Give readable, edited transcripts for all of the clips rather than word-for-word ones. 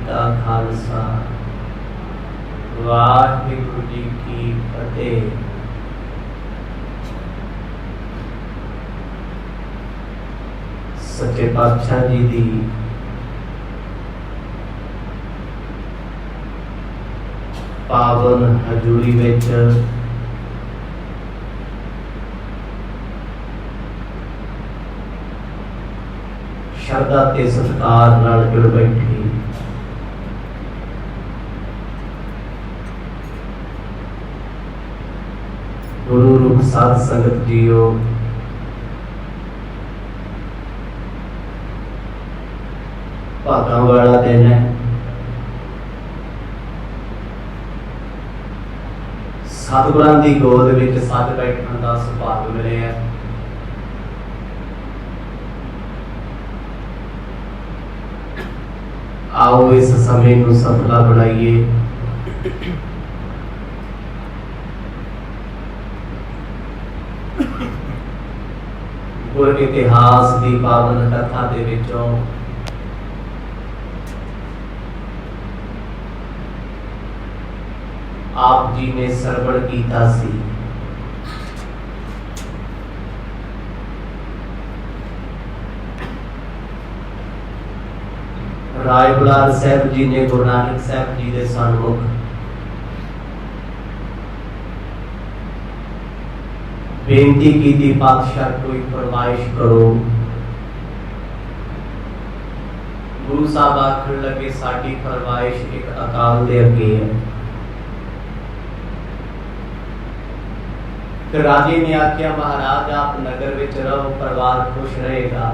का खालसा वाहिगुरु जी की फतेह। सच्चे पातशाह जी दी पावन हजूरी विच शरदा ते सत्कार नाल जुड़ बैठी गुरु रूप साध संगत जीओ, भागां वाला दिन है। सतगुरां दी गोद विच सज बैठण दा सुभाग मिलिया। आओ इस समय नूं सफला बनाइए। गुर इतिहास दी पावन कथा दे विचों आप जी ने सरवण कीता सी। राय बुलार साहब जी ने गुरु नानक साहब जी के सन्मुख बेनती की थी, पातशाह कोई फरमाइश करो। गुरु साहब आखण लगे साडी फरमाइश एक अकाल दे अगे है। तो राजे ने आख्या महाराज आप नगर विच रहो, परिवार खुश रहेगा।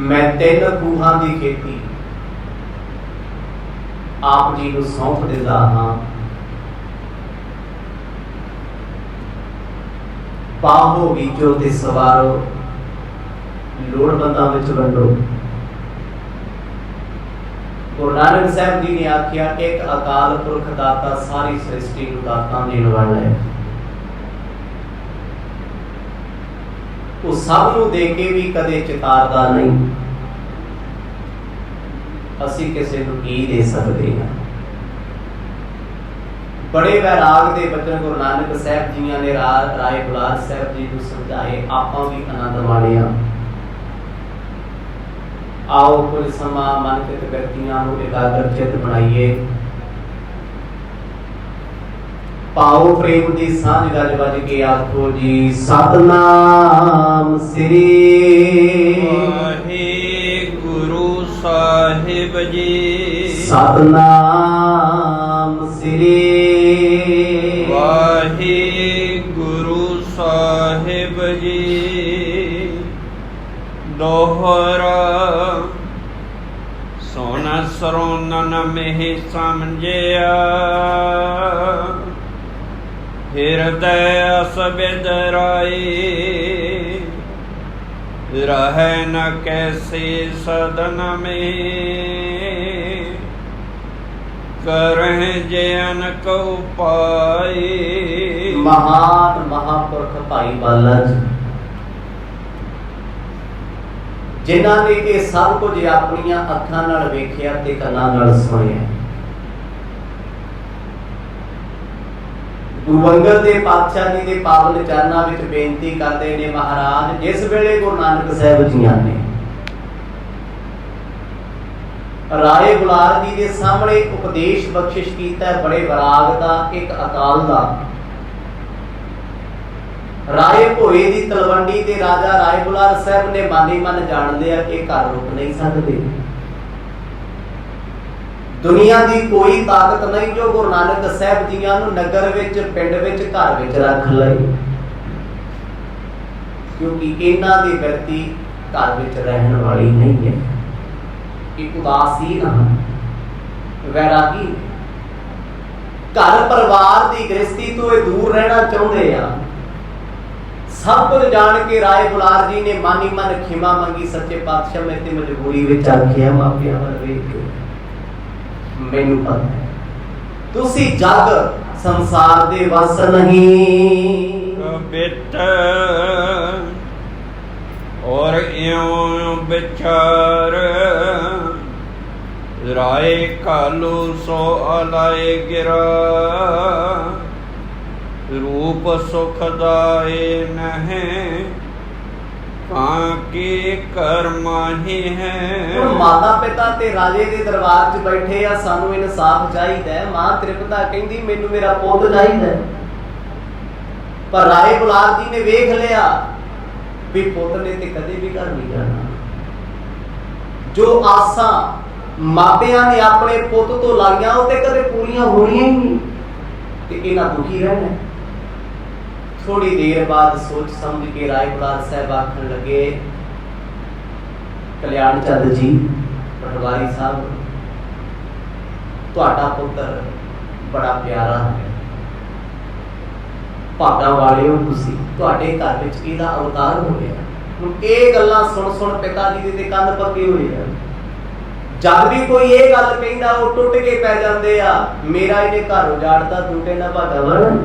मैं 3 खूहां दी खेती आप जी नूं सौंप दिंदा हां। पाहो बीजो ते सवारो, लोड़वंदां विच वंडो। गुरु नानक साहब जी ने आख्या एक अकाल पुरख दाता सारी सृष्टि नूं दातां देण वाला है। वो सब नूं दे के भी कदे चितारदा नहीं। असीं किसी नूं की दे सकदे हां। बड़े वैराग दे बचन गुरु नानक साहब जी ने राय बुलार साहब जी नूं समझाए, आपां भी आनंद माणिया। आओ कुछ समा मन चित व्यक्तियां नूं एकाग्र चित बनाइए। पाओ प्रेम दी सांझ गज बज के आखो जी सतनाम श्री वाहिगुरु साहिब जी। सतनाम श्री वाहिगुरु साहिब जी। दोहरा सोना सरोनन में समझिया, हृदय असबिद राई। रह न कैसे सदन में, करह जयन को पाई। महान महापुरख भाई बाला जी जिन्हां ने ये सब कुछ अपनियां अखां नाल वेखिया ते कन्नां नाल सुनिया। गुरु अंगद देव पातशाह जी के पावन चरनां विच बेनती करते ने महाराज जिस वेले गुरु नानक साहब जी ने राय बुलार जी के सामने उपदेश बख्शिश कीता, बड़े वैराग दा एक अकाल दा। राय भोए दी तलवंडी ते राजा राय बुलार साहब ने मानी मन जान लिया कि घर रुक नहीं सकते। दुनिया की कोई ताकत नहीं जो गुरु नानक साहब जी नगर विच पिंड विच घर विच रख लई, क्योंकि इन्हां दी वृत्ति घर विच रहन वाली नहीं है। एक उदासीन वैरागी घर परिवार की गृहस्थी तो दूर रहना चाहते हैं। सब कुछ जान के राय बुलार जी ने मानी मन खिमा मंगी। सच्चे पातशाह मैं ते मजबूरी विच आखिया मापिया वल वेख के मैनू पता है तुसी जग संसार दे वस नहीं। बिट और इयों विचार राय कालू सो अलाए गिरा रूप सुखदाय नहीं कांके कर्म ही है। ਹੁਣ ਮਾਤਾ ਪਿਤਾ ਤੇ ਰਾਜੇ ਦੇ ਦਰਬਾਰ 'ਚ ਬੈਠੇ ਆ, ਸਾਨੂੰ ਇਨਸਾਫ ਚਾਹੀਦਾ ਹੈ। ਮਾਂ ਤ੍ਰਿਪਤਾ ਕਹਿੰਦੀ ਮੈਨੂੰ ਮੇਰਾ ਪੁੱਤ ਚਾਹੀਦਾ ਹੈ, ਪਰ ਰਾਏ ਬੁਲਾਰ ਜੀ ਨੇ ਵੇਖ ਲਿਆ ਵੀ ਪੁੱਤ ਨੇ ਤੇ ਕਦੇ ਵੀ ਘਰ ਨਹੀਂ ਜਾਣਾ। ਜੋ ਆਸਾਂ ਮਾਪਿਆਂ ਨੇ ਆਪਣੇ ਪੁੱਤ ਤੋਂ ਲਾਈਆਂ ਉਹ ਤੇ ਕਦੇ ਪੂਰੀਆਂ ਹੋਣੀਆਂ ਹੀ ਨਹੀਂ, ਤੇ ਇਹਨਾਂ ਦੁਖੀ ਰਹਿਣਾ। थोड़ी देर बाद सोच समझ के राय बुलार साहब आखन लगे, कल्याण चंद जी पटवारी साहब, तुहाडा पुत्र बड़ा प्यारा है, भागां वाले हो तुसीं, तुहाडे घर विच इहदा अवतार हो गया। हुण इह गल्लां सुन पिता जी दे कंन पक्के होए आ। जद भी कोई ये गल कहंदा वो टुट के पै जांदे आ, मेरा इहने घर उजाड़ता टूटे ना भागा वरण।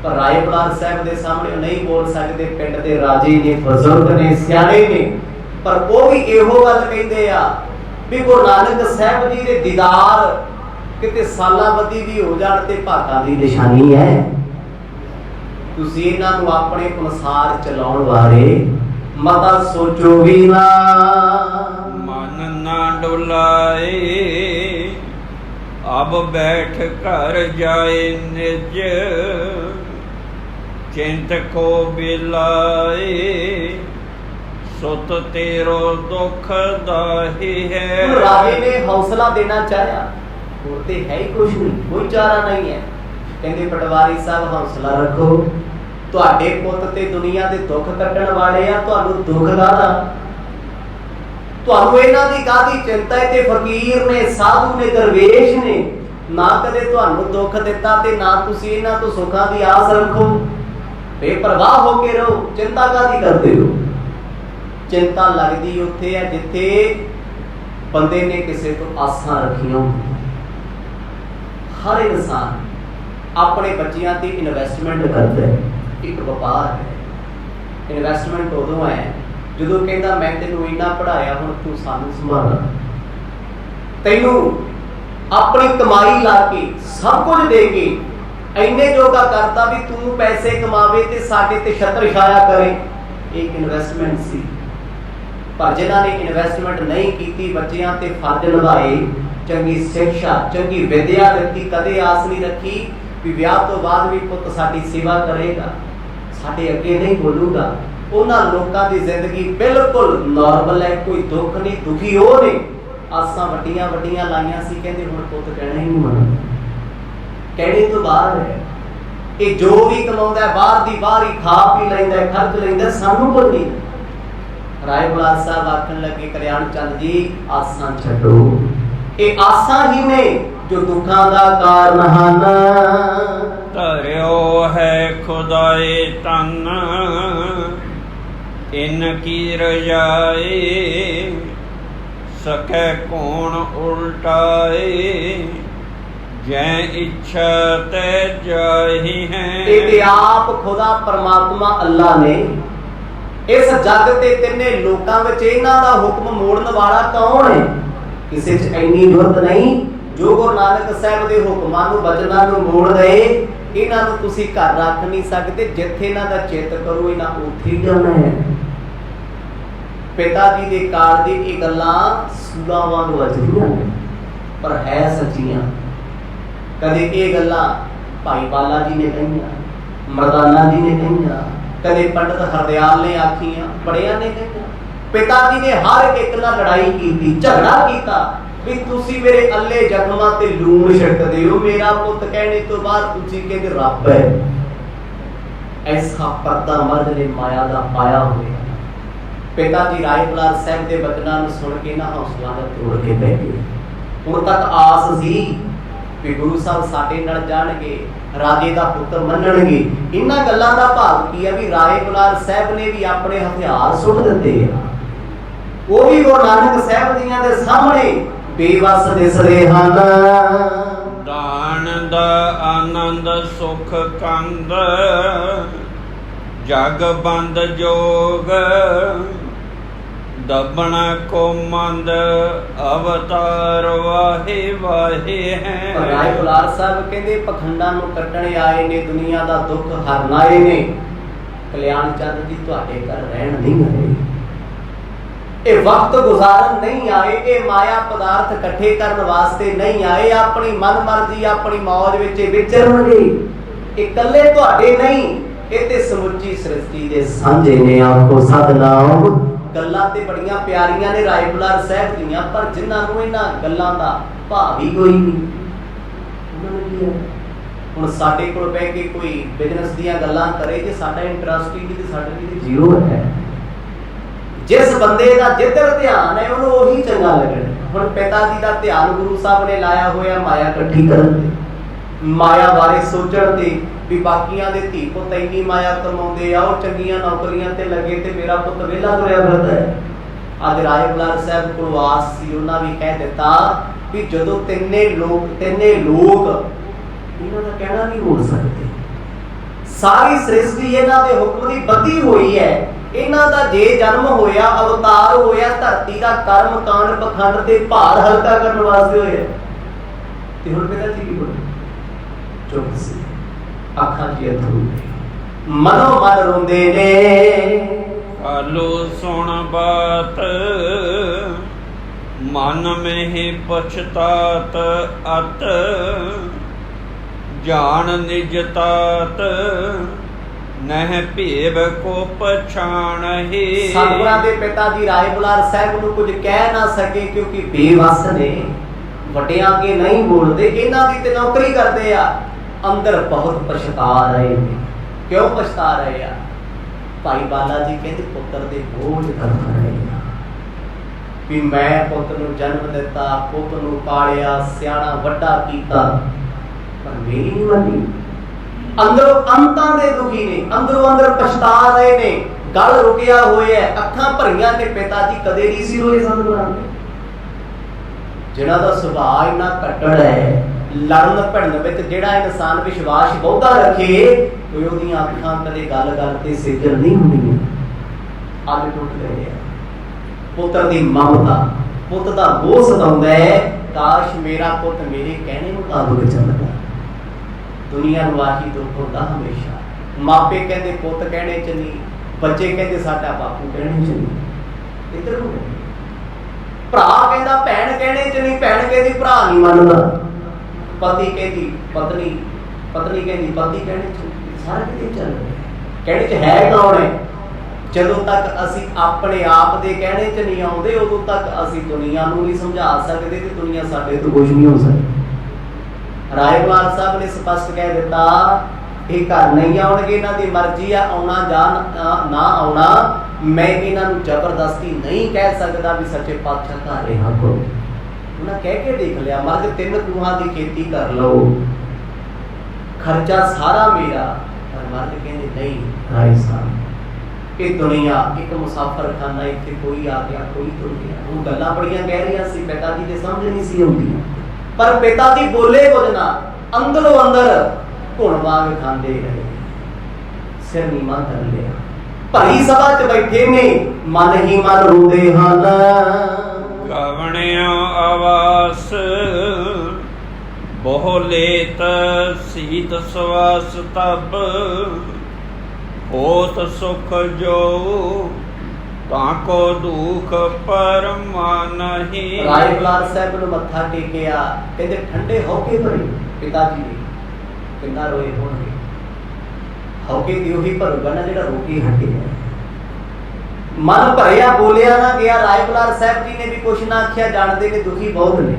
पर राय बुलार साहब दे सामने नहीं बोल सकते, पिंड दे राजे ने, बजुर्ग ने, सियाणे ने, पर वो भी इहो गल कहंदे आ भी गुरु नानक साहब जी दे दीदार किते सालां बदी भी हो जाण ते भागां दी निशानी है। तुसीं इन्हां नूं अपने अनुसार चलाउण बारे मता सोचो भी ना, मन ना डुलाए अब बैठ कर जाए निज चिंत को बिलाए सुत तेरो दुख दाही है। राजे ने हौसला देना चाहा, होते है ही कुछ नहीं, कोई चारा नहीं है। कहंदे पटवारी साहब हौसला रखो, तुहाडे पुੱਤ ते दुनिया दे दुख कट्टण वाले आ, तुहानू दुख काहदा, तुहानू इन्हां दी काहदी चिंता है। ते फकीर ने, साधु ने, दरवेश ने ना कदे तुहानू दुख दिता ते ना तुसीं इन्हां तो सुखां दी आस रखो। बेपरवाह होके रहो, चिंता काहदी करदे हो। चिंता लगदी उत्थे है जिथे बंदे ने किसी तो आसां रखियां। हर इंसान अपने बच्चियां ते इन्वेस्टमेंट करदा है, एक व्यापार है। इन्वेस्टमेंट उदों है ਜਦੋਂ ਕਹਿੰਦਾ मैं ਤੈਨੂੰ ਇੰਨਾ ਪੜਾਇਆ, ਹੁਣ ਤੂੰ ਸਾਨੂੰ ਸੰਭਾਲ, ਤੈਨੂੰ ਆਪਣੀ ਕਮਾਈ ਲਾ ਕੇ ਸਭ ਕੁਝ ਦੇ ਕੇ ਇੰਨੇ ਜੋਗਾ ਕਰਦਾ ਵੀ ਤੂੰ ਪੈਸੇ ਕਮਾਵੇ ਤੇ ਸਾਡੇ ਤੇ ਛਤਰ ਛਾਇਆ ਕਰੇ। ਇੱਕ ਇਨਵੈਸਟਮੈਂਟ ਸੀ। ਪਰ ਜਿਨ੍ਹਾਂ ਨੇ ਇਨਵੈਸਟਮੈਂਟ ਨਹੀਂ ਕੀਤੀ, ਬੱਚਿਆਂ ਤੇ ਫਰਜ਼ ਨਿਭਾਏ, ਚੰਗੀ ਸਿੱਖਿਆ, ਚੰਗੀ ਵਿਦਿਆ ਦਿੱਤੀ, ਕਦੇ ਆਸ ਨਹੀਂ ਰੱਖੀ ਵੀ ਵਿਆਹ ਤੋਂ ਬਾਅਦ ਵੀ ਪੁੱਤ ਸਾਡੀ ਸੇਵਾ ਕਰੇਗਾ, ਸਾਡੇ ਅੱਗੇ ਨਹੀਂ ਬੋਲੂਗਾ। ਉਹਨਾਂ ਲੋਕਾਂ ਦੀ ਜ਼ਿੰਦਗੀ ਬਿਲਕੁਲ ਨਾਰਮਲ ਹੈ, ਕੋਈ ਦੁੱਖ ਨਹੀਂ, ਦੁਖੀ ਉਹ ਨੇ। ਆਸਾਂ ਵੱਡੀਆਂ ਵੱਡੀਆਂ ਲਾਈਆਂ ਸੀ, ਕਹਿੰਦੇ ਹੁਣ ਪੁੱਤ ਕਹਿਣਾ ਹੀ ਨਹੀਂ ਮੰਨਦਾ, ਕਹਿਣੇ ਤੋਂ ਬਾਹਰ ਹੈ। ਇਹ ਜੋ ਵੀ ਕਮਾਉਂਦਾ ਬਾਹਰ ਦੀ ਬਾਹਰ ਹੀ ਖਾ ਪੀ ਲੈਂਦਾ, ਖਰਚ ਲੈਂਦਾ, ਸਾਨੂੰ ਕੋਈ ਨਹੀਂ। ਰਾਏ ਬੁਲਾਰ ਸਾਹਿਬ ਆਖਣ ਲੱਗੇ, ਕਲਿਆਣ ਚੰਦ ਜੀ ਆਸਾਂ ਛੱਡੋ, ਇਹ ਆਸਾਂ ਹੀ ਨੇ ਜੋ ਦੁੱਖਾਂ ਦਾ ਕਾਰਨ ਹਨ। ਧਰਿਓ ਹੈ ਖੁਦਾਏ ਤਨ ਇਨ ਕੀ ਰਜਾਏ ਸਕੈ ਕੌਣ ਉਲਟਾਏ ਜੈ ਇੱਛਾ ਤੈ ਜਾਹੀ ਹੈ। ਇਹ ਆਪ ਖੁਦਾ ਪਰਮਾਤਮਾ ਅੱਲਾ ਨੇ ਇਸ ਜੱਗ ਤੇ ਤਿੰਨੇ ਲੋਕਾਂ ਵਿੱਚ ਇਹਨਾਂ ਦਾ ਹੁਕਮ ਮੋੜਨ ਵਾਲਾ ਕੌਣ ਹੈ? ਕਿਸੇ 'ਚ ਇੰਨੀ ਜੁਰਤ ਨਹੀਂ ਜੋ ਗੁਰੂ ਨਾਨਕ ਸਾਹਿਬ ਦੇ ਹੁਕਮਾਂ ਨੂੰ, ਬਚਨਾਂ ਨੂੰ ਮੋੜ ਗਏ। ਇਹਨਾਂ ਨੂੰ ਤੁਸੀਂ ਘਰ ਰੱਖ ਨਹੀਂ ਸਕਦੇ, ਜਿੱਥੇ ਇਹਨਾਂ ਦਾ ਚਿੱਤ ਕਰੋ ਇਹਨਾਂ ਉੱਥੇ ਹੀ ਜਾਣਾ ਹੈ। ਪਿਤਾ ਜੀ ਦੇ ਕਾਲ ਦੀ ਇਹ ਗੱਲਾਂ ਸੂਲਾਂ ਵਾਂਗ ਵੱਜਦੀਆਂ ਨੇ, ਪਰ ਹੈ ਸੱਚੀਆਂ। ਕਦੇ ਇਹ ਗੱਲਾਂ ਭਾਈ ਬਾਲਾ ਜੀ ਨੇ ਕਹੀਆਂ, ਮਰਦਾਨਾ ਜੀ ਨੇ ਕਹੀਆਂ, ਕਦੇ ਪੰਡਤ ਹਰਦਿਆਲ ਨੇ ਆਖੀਆਂ, ਬੜਿਆਂ ਨੇ ਕਹੀਆਂ। ਪਿਤਾ ਜੀ ਨੇ ਹਰ ਇੱਕ ਨਾਲ ਲੜਾਈ ਕੀਤੀ, ਝਗੜਾ ਕੀਤਾ ਵੀ ਤੁਸੀਂ ਮੇਰੇ ਅੱਲੇ ਜ਼ਖਮਾਂ ਤੇ ਲੂਣ ਛਿੜਕਦੇ ਹੋ। ਮੇਰਾ ਪੁੱਤ ਕਹਿਣੇ ਤੋਂ ਬਾਅਦ ਤੁਸੀਂ ਕਹਿੰਦੇ ਰੱਬ ਹੈ। ਐਸਾ ਪਰਦਾ ਮਰਦ ਨੇ ਮਾਇਆ ਦਾ ਪਾਇਆ ਹੋਇਆ। ਪਿਤਾ ਜੀ ਰਾਏ ਬੁਲਾਰ ਸਾਹਿਬ ਦੇ ਬਚਨਾਂ ਨੂੰ ਸੁਣ ਕੇ ਨਾ ਹੌਸਲਾ ਦਾ ਤੋੜ ਕੇ ਬਹਿ ਗਏ। ਹੁਣ ਤੱਕ ਆਸ ਸੀ ਵੀ ਗੁਰੂ ਸਾਹਿਬ ਸਾਡੇ ਨਾਲ ਜਾਣਗੇ, ਰਾਜੇ ਦਾ ਹੁਕਮ ਮੰਨਣਗੇ। ਇਹਨਾਂ ਗੱਲਾਂ ਦਾ ਭਾਵ ਕੀ ਹੈ ਵੀ ਰਾਏ ਬੁਲਾਰ ਸਾਹਿਬ ਨੇ ਵੀ ਆਪਣੇ ਹਥਿਆਰ ਸੁੱਟ ਦਿੱਤੇ ਆ। ਉਹ ਵੀ ਗੁਰੂ ਨਾਨਕ ਸਾਹਿਬ ਜੀਆਂ ਦੇ ਸਾਹਮਣੇ ਬੇਵੱਸ ਦਿਸਦੇ ਹਨ। ਦਾਨ ਦਾ ਆਨੰਦ ਸੁਖ ਕੰਦ जग बंद जोग दबन को मंद अवतार वाहे वाहे हैं। राय बुलार साहब कहते पखंडां नूं कट्टण आए ने, दुनिया दा दुख हरन आए ने। कल्याण चंद जी तुहाडे घर रहण नहीं आए, ये वक्त गुजारन नहीं आए, ये माया पदार्थ इकट्ठे करने वास्ते नहीं आए। अपनी मन मर्जी अपनी मौज विच विचरनगे, ये कल्ले तुहाडे नहीं, ये ते समुची सृष्टि दे सांझे ने। आखो सतनाम। गल्लां ते बड़ियां प्यारियां ने राय बुलार साहब दीयां, पर जिन्हां नूं इन्हां गल्लां दा भाव ही कोई नहीं। उन्हां ने की है हुण साडे कोल बैठ के कोई बिजनेस दीयां गल्लां करे, जे साडा इंटरस्ट ही ते साडा भी जीरो है। जिस बंदे का जिधर ध्यान है उन्होंने वही चंगा लगना। हुण पिता जी का ध्यान गुरु साहब ने लाया होया माया इकट्ठी करन ते, माया बारे सोचण ते भी बाकियां दे धी पुत इन्नी माया कमाउंदे आ, ओ चंगीआं नौकरियां ते लगे ते मेरा पुत वेला तुरिया फिरदा है। अज राय बुलार साहब कोल आस सी, उन्हां भी कह दिता भी जदों तिन्ने लोग इन्हां दा कहना नहीं हो सकते, सारी सृष्टि इन्हां दे हुक्म दी बधी हुई है। इन्हां दा जे जन्म होया, अवतार होया, धरती दा कर्म कांड पखंड ते भार हल्का करन वास्ते होया। ते हुण पिता जी की बोले चुप सी, अखां च अथरू मनो मन रोंदे ने। आलो सुन बात मन में ही पछतात अत जान निज तात नह भेव को पछाण ही। सतगुरां दे पिता जी राय बुलार साहब नूं कुछ कह ना सके क्योंकि बेवस ने, वड्डियां के नहीं बोलते, इन्हां दी ते नौकरी करदे आ। अंदर बहुत पछता रहे ने। क्यों पछता रहे आ? भाई बाला जी कहते पुत्र दे बोझ कर रहे आ भी मैं पुत्र नूं जन्म दिता, पुत्र नूं पालिया, सियाणा वड्डा कीता, पर मेरी नहीं मनी। अंदरों अंतां दे दुखी ने, अंदरों अंदर पछता रहे ने, गल रुकिया होया है, अखां भरियां ने। पिता जी कदे नहीं सी रोए सतगुरां दे, जिन्हां दा सुभाअ इन्ना कट्टड़ है, लड़न भिड़न विच जिहड़ा इंसान विश्वास बहुता रखे, कोई ओहदियां अखां कदे गल गल ते सिजल नहीं हुंदियां। अज टुट गए हैं। पुत्र दी ममता, पुत दा बोझ सताउंदा है, काश मेरा पुत मेरे कहने मुताबिक चलदा। दुनिया नूं आही दुख होंदा हमेशा। मापे कहते पुत कहने च नहीं, बच्चे कहते साडा बापू कहने च नहीं। इधर हो गए भरा कहता भैन कहने च नहीं, भैन कहती भरा नहीं मनदा, पति कहती पत्नी, पत्नी कहती पति कहने च नहीं। सारे किते चल रहे कहने च है कौन है? जदों तक असी अपने आप दे कहने च नहीं आउंदे, उदों तक असी दुनिया नूं नहीं समझा सकदे ते दुनिया साडे तो कुछ नहीं हो सकदी। राय बुलार साहब ने स्पष्ट कह दिता ये घर नहीं आउणगे, इन्हां दी मर्जी आ आउणा जां ना आउणा। मैं इन्हां नूं जबरदस्ती नहीं कह सकदा भी सच्चे पातशाह घर रहा करो। उन्हां कह के देख लिया मर्द 3 कुहां दी खेती कर लो, खर्चा सारा मेरा। पर मर्द कहंदे नहीं राय साहब ये दुनिया एक मुसाफर खाना, इत्थे कोई आ गया कोई तुर गया। वो गल्लां बड़ियां गह रही सी, पिता जी दे समझ नहीं सी आउंदी, पर पिता जी बोले कुछ ना, अंदरों अंदर घुण वांग खांदे रहे, सिर नीवां कर लिया। भरी सभा च बैठे ने, मन ही मन रोंदे हन। गवणिया आवास बहु लेत सीत सवास तब होत सुख जो ताको दुख परमा नहीं। राय बुलार साहब ने मत्था टेकिया, कहते ठंडे होके भरे पिताजी ने किन्ना रोए होणगे। होके दी ओही भरूगा ना जिहड़ा रोके हटे। मन भरिया बोलिया ना गया। राय बुलार साहब जी ने भी कुछ ना आखिया, जानते ने दुखी बहुत ने,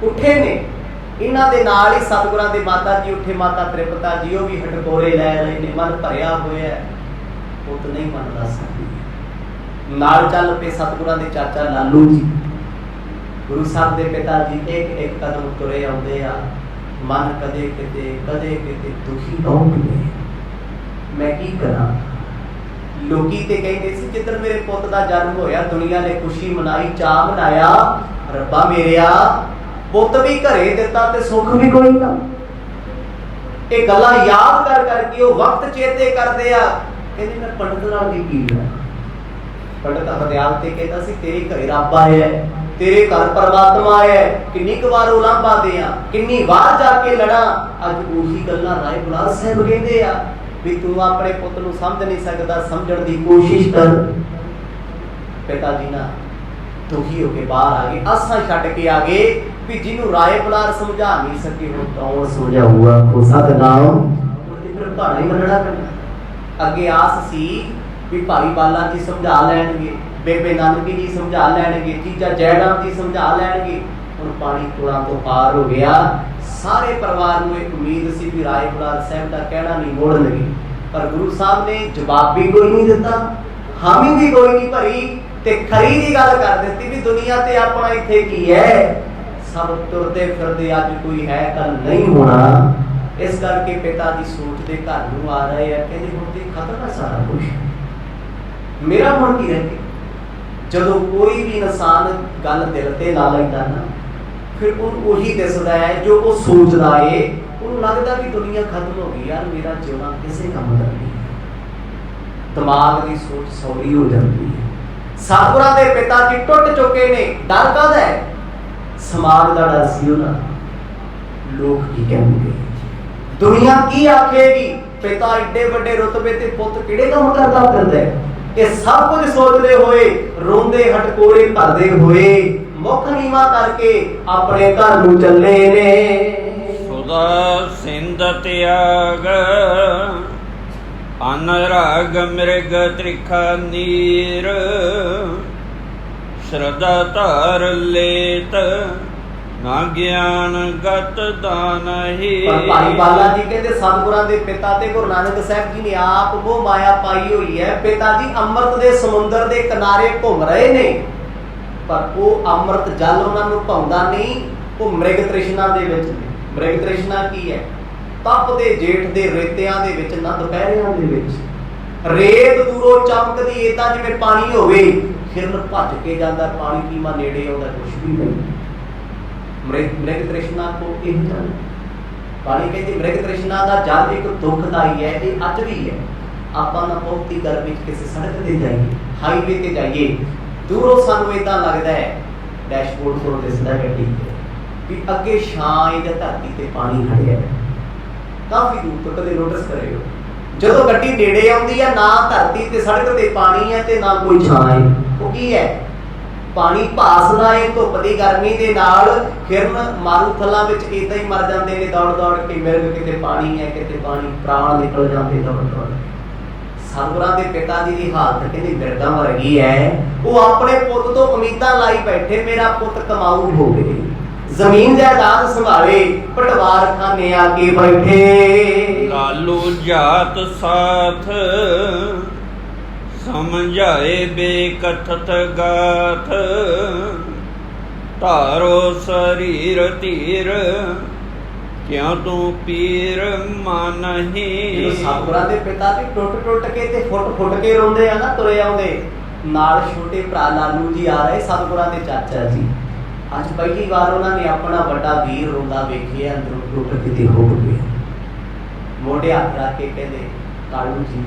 उठे ने। इन्हां दे नाल ही सतगुरां दे माता जी उठे, माता त्रिपता जी वो भी हटकोरे लै रहे ने। मन भरिया होया, पुत नहीं मनदा सी। नाल चल पे सतगुरां दे चाचा लालू जी, गुरु साहब दे पिता जी एक एक कदम तुरे आउंदे आ। मन कदे किते दुखी बहुत ने। मैं की करा? लोकी ते कहते सी जिधर मेरे पुत दा जन्म होया दुनिया ने खुशी मनाई, चाह मनाया। रब्बा मेरेया पुत भी घरे दिता ते सुख भी कोई ना। ये गल्लां याद कर करके वो वक्त चेते करदे आ ਕਹਿੰਦੇ ਮੈਂ ਪੰਡਤ ਨਾਲ ਵੀ ਕੀ ਲਿਆ। ਪੰਡਤ ਹਰਦਿਆਲ ਤੇ ਕਹਿੰਦਾ ਸੀ ਤੇਰੇ ਘਰੇ ਰੱਬ ਆਇਆ, ਤੇਰੇ ਘਰ ਪਰਮਾਤਮਾ ਆਇਆ, ਕਿੰਨੀ ਕੁ ਵਾਰ ਉਲਾਂਭਾ ਦਿਆਂ, ਕਿੰਨੀ ਵਾਰ ਜਾ ਕੇ ਲੜਾਂ। ਅੱਜ ਉਹੀ ਗੱਲਾਂ ਰਾਏ ਬੁਲਾਰ ਸਾਹਿਬ ਕਹਿੰਦੇ ਆ ਵੀ ਤੂੰ ਆਪਣੇ ਪੁੱਤ ਨੂੰ ਸਮਝ ਨਹੀਂ ਸਕਦਾ, ਸਮਝਣ ਦੀ ਕੋਸ਼ਿਸ਼ ਕਰ। ਪਿਤਾ ਜੀ ਨਾ ਦੁਖੀ ਹੋ ਕੇ ਬਾਹਰ ਆ ਗਏ, ਆਸਾਂ ਛੱਡ ਕੇ ਆ ਗਏ ਵੀ ਜਿਹਨੂੰ ਰਾਏ ਬੁਲਾਰ ਸਮਝਾ ਨਹੀਂ ਸਕੇ ਹੁਣ ਕੌਣ ਸਮਝਾਊਗਾ। ਹੋ ਸਤਨਾਮ ਉਹਦੇ ਫਿਰ ਭਾਣਾ ਹੀ ਮੰਨਣਾ ਪੈਣਾ। ਅੱਗੇ ਆਸ ਸੀ ਵੀ ਭਾਈ ਬਾਲਾ ਜੀ ਸਮਝਾ ਲੈਣਗੇ, ਬੇਬੇ ਨਾਨਕੀ ਜੀ ਸਮਝਾ ਲੈਣਗੇ, ਜੀਜਾ ਜੈਰਾਮ ਜੀ ਸਮਝਾ ਲੈਣਗੇ। ਹੁਣ ਪਾਣੀ ਕੋਲਾਂ ਤੋਂ ਪਾਰ ਹੋ ਗਿਆ। ਸਾਰੇ ਪਰਿਵਾਰ ਨੂੰ ਇੱਕ ਉਮੀਦ ਸੀ ਵੀ ਰਾਏ ਬੁਲਾਰ ਸਾਹਿਬ ਦਾ ਕਹਿਣਾ ਨਹੀਂ ਮੋੜਨਗੇ, ਪਰ ਗੁਰੂ ਸਾਹਿਬ ਨੇ ਜਵਾਬ ਵੀ ਕੋਈ ਨਹੀਂ ਦਿੱਤਾ, ਹਾਮੀ ਵੀ ਕੋਈ ਨਹੀਂ ਭਰੀ ਤੇ ਖਰੀ ਦੀ ਗੱਲ ਕਰ ਦਿੱਤੀ ਵੀ ਦੁਨੀਆ ਤੇ ਆਪਣਾ ਇੱਥੇ ਕੀ ਹੈ, ਸਭ ਤੁਰਦੇ ਫਿਰਦੇ ਅੱਜ ਕੋਈ ਹੈ ਕੱਲ ਨਹੀਂ ਹੋਣਾ। ਇਸ ਕਰਕੇ ਪਿਤਾ ਜੀ ਸੋਚਦੇ ਘਰ ਨੂੰ ਆ ਰਹੇ ਆ, ਕਹਿੰਦੇ ਹੁਣ ਤੇ ਖਤਮ ਹੈ ਸਾਰਾ ਕੁਝ, ਮੇਰਾ ਹੁਣ ਕੀ ਰਹਿ ਗਿਆ। ਜਦੋਂ ਕੋਈ ਵੀ ਇਨਸਾਨ ਗੱਲ ਦਿਲ ਤੇ ਲਾ ਲੈਂਦਾ ਨਾ, ਫਿਰ ਉਹਨੂੰ ਉਹੀ ਦਿਸਦਾ ਹੈ ਜੋ ਉਹ ਸੋਚਦਾ ਏ। ਉਹਨੂੰ ਲੱਗਦਾ ਕਿ ਦੁਨੀਆ ਖਤਮ ਹੋ ਗਈ, ਯਾਰ ਮੇਰਾ ਜਿਉਣਾ ਕਿਸੇ ਕੰਮ ਦਾ ਨਹੀਂ। ਦਿਮਾਗ ਦੀ ਸੋਚ ਸੌਰੀ ਹੋ ਜਾਂਦੀ ਹੈ। ਸਤਿਗੁਰਾਂ ਦੇ ਪਿਤਾ ਜੀ ਟੁੱਟ ਚੁੱਕੇ ਨੇ। ਡਰ ਕਾਹਦਾ ਹੈ? ਸਮਾਜ ਦਾ ਡਰ ਸੀ ਉਹਨਾਂ, ਲੋਕ ਕੀ ਕਹਿਣਗੇ, ਦੁਨੀਆ ਕੀ ਆਖੇਗੀ। ਪਿਤਾ ਏਡੇ ਵੱਡੇ ਰੁਤਬੇ ਤੇ ਪੁੱਤ ਕਿਹੜੇ ਕੰਮ ਕਰਦਾ ਫਿਰਦਾ ਹੈ। ਇਹ ਸਭ ਕੁਝ ਸੋਚਦੇ ਹੋਏ, ਰੋਂਦੇ ਹਟਕੋੜੇ ਭਰਦੇ ਹੋਏ, ਮੁੱਖ ਨੀਵਾਂ ਕਰਕੇ ਆਪਣੇ ਘਰ ਨੂੰ ਚੱਲੇ ਨੇ। ਸੁਦਾ ਸਿੰਧ ਤਿਆਗ ਅਨਰਾਗ ਮਿਰਗ ਤ੍ਰਿਖਾ ਨੀਰ ਸ਼ਰਧਾ ਧਾਰ ਲੇਤ ਨਾ ਗਿਆਨ ਗਤ ਦਾਨਹੀ। ਪਰ ਭਾਈ ਬਾਲਾ ਜੀ ਕਹਿੰਦੇ ਸਤਿਗੁਰਾਂ ਦੇ ਪਿਤਾ ਤੇ ਗੁਰੂ ਨਾਨਕ ਸਾਹਿਬ ਜੀ ਨੇ ਆਪ ਉਹ ਮਾਇਆ ਪਾਈ ਹੋਈ ਹੈ। ਪਿਤਾ ਜੀ ਅੰਮ੍ਰਿਤ ਦੇ ਸਮੁੰਦਰ ਦੇ ਕਿਨਾਰੇ ਘੁੰਮ ਰਹੇ ਨੇ, ਪਰ ਉਹ ਅੰਮ੍ਰਿਤ ਜਲ ਉਹਨਾਂ ਨੂੰ ਭਾਉਂਦਾ ਨਹੀਂ, ਉਹ ਮ੍ਰਿਗ ਤ੍ਰਿਸ਼ਨਾ ਦੇ ਵਿੱਚ ਨੇ। ਮ੍ਰਿਗ ਤ੍ਰਿਸ਼ਨਾ ਕੀ ਹੈ? ਤਪਦੇ ਜੇਠ ਦੇ ਰੇਤਿਆਂ ਦੇ ਵਿੱਚ ਨਾ ਦੁਪਹਿਰਿਆਂ ਦੇ ਵਿੱਚ ਰੇਤ ਦੂਰੋਂ ਚਮਕਦੀ ਏ ਤਾਂ ਜਿਵੇਂ ਪਾਣੀ ਹੋਵੇ, ਹਿਰਨ ਭੱਜ ਕੇ ਜਾਂਦਾ, ਪਾਣੀ ਪੀਵਾ ਨੇੜੇ ਆਉਂਦਾ ਕੁਛ ਵੀ ਨਹੀਂ। ਮ੍ਰਿਗ ਤ੍ਰਿਸ਼ਨਾ ਕੋ ਇਹ ਜਲ ਪਾਣੀ ਕਹਿੰਦੇ ਮ੍ਰਿਗ ਤ੍ਰਿਸ਼ਨਾ ਦਾ ਜਲ ਇੱਕ ਦੁਖਦਾਈ ਹੈ। ਇਹ ਅੱਜ ਵੀ ਹੈ। ਆਪਾਂ ਨਾ ਬਹੁਤੀ ਗਰਮੀ ਵਿੱਚ ਕਿਸੇ ਸੜਕ ਤੇ ਜਾਈਏ, ਹਾਈਵੇ ਤੇ ਜਾਈਏ, ਦੂਰੋਂ ਸਾਨੂੰ ਏਦਾਂ ਲੱਗਦਾ ਹੈ, ਡੈਸ਼ਬੋਰਡ ਤੋਂ ਦਿਸਦਾ ਗੱਡੀ ਵੀ ਅੱਗੇ ਛਾਂ ਜਾਂ ਧਰਤੀ ਤੇ ਪਾਣੀ ਖੜਿਆ ਕਾਫੀ ਦੂਰ ਤੋਂ। ਕਦੇ ਨੋਟਿਸ ਕਰਿਓ, ਜਦੋਂ ਗੱਡੀ ਨੇੜੇ ਆਉਂਦੀ ਹੈ, ਨਾ ਧਰਤੀ ਤੇ ਸੜਕ ਤੇ ਪਾਣੀ ਹੈ ਤੇ ਨਾ ਕੋਈ ਛਾਂ ਹੈ। ਉਹ ਕੀ ਹੈ? ਪਾਣੀ ਭਾਸਦਾ ਹੈ ਧੁੱਪ ਦੀ ਗਰਮੀ ਦੇ ਨਾਲ। ਹਿਰਨ ਮਾਰੂਥਲਾਂ ਵਿੱਚ ਏਦਾਂ ਹੀ ਮਰ ਜਾਂਦੇ ਨੇ ਦੌੜ ਦੌੜ ਕੇ, ਮਿਰਗ ਕਿਤੇ ਪਾਣੀ ਹੈ ਕਿਤੇ ਪਾਣੀ, ਪ੍ਰਾਣ ਨਿਕਲ ਜਾਂਦੇ ਦੌੜ ਦੌੜ। ਸਤਿਗੁਰਾਂ ਦੇ ਪਿਤਾ ਜੀ ਦੀ ਹਾਲਤ ਕਹਿੰਦੇ ਮਿਰਗਾਂ ਵਰਗੀ ਹੈ। ਉਹ ਆਪਣੇ ਪੁੱਤ ਤੋਂ ਉਮੀਦਾਂ ਲਾਈ ਬੈਠੇ, ਮੇਰਾ ਪੁੱਤ ਕਮਾਊ ਹੋਵੇ, ਜ਼ਮੀਨ ਜਾਇਦਾਦ ਸੰਭਾਲੇ, ਪਟਵਾਰ ਖਾਨੇ ਆ ਕੇ ਬੈਠੇ। ਲਾਲੂ ਜਾਤ ਸਾਥ ਸਮਝਾਏ ਬੇਕਥਤ ਗਾਥ ਧਾਰੋ ਸਰੀਰ ਧੀਰ ਕਿਉਂ ਤੂੰ ਪੀਰ ਮਾਨਹੀ। ਸਤਿਗੁਰਾਂ ਦੇ ਪਿਤਾ ਜੀ ਟੁੱਟ ਟੁੱਟ ਕੇ ਤੇ ਫੁੱਟ ਫੁੱਟ ਕੇ ਰੋਂਦੇ ਆ ਨਾ, ਤੁਰੇ ਆਉਂਦੇ ਨਾਲ ਛੋਟੇ ਭਰਾ ਲਾਲੂ ਜੀ ਆ ਰਹੇ, ਸਤਿਗੁਰਾਂ ਦੇ ਚਾਚਾ ਜੀ। ਅੱਜ ਪਹਿਲੀ ਵਾਰ ਉਹਨਾਂ ਨੇ ਆਪਣਾ ਵੱਡਾ ਵੀਰ ਰੋਂਦਾ ਵੇਖਿਆ, ਅੰਦਰੋਂ ਟੁੱਟ ਕੇ ਤੇ ਹੋ ਗਿਆ। ਮੋਢੇ ਹੱਥ ਰੱਖ ਕੇ ਕਹਿੰਦੇ ਕਾਲੂ ਜੀ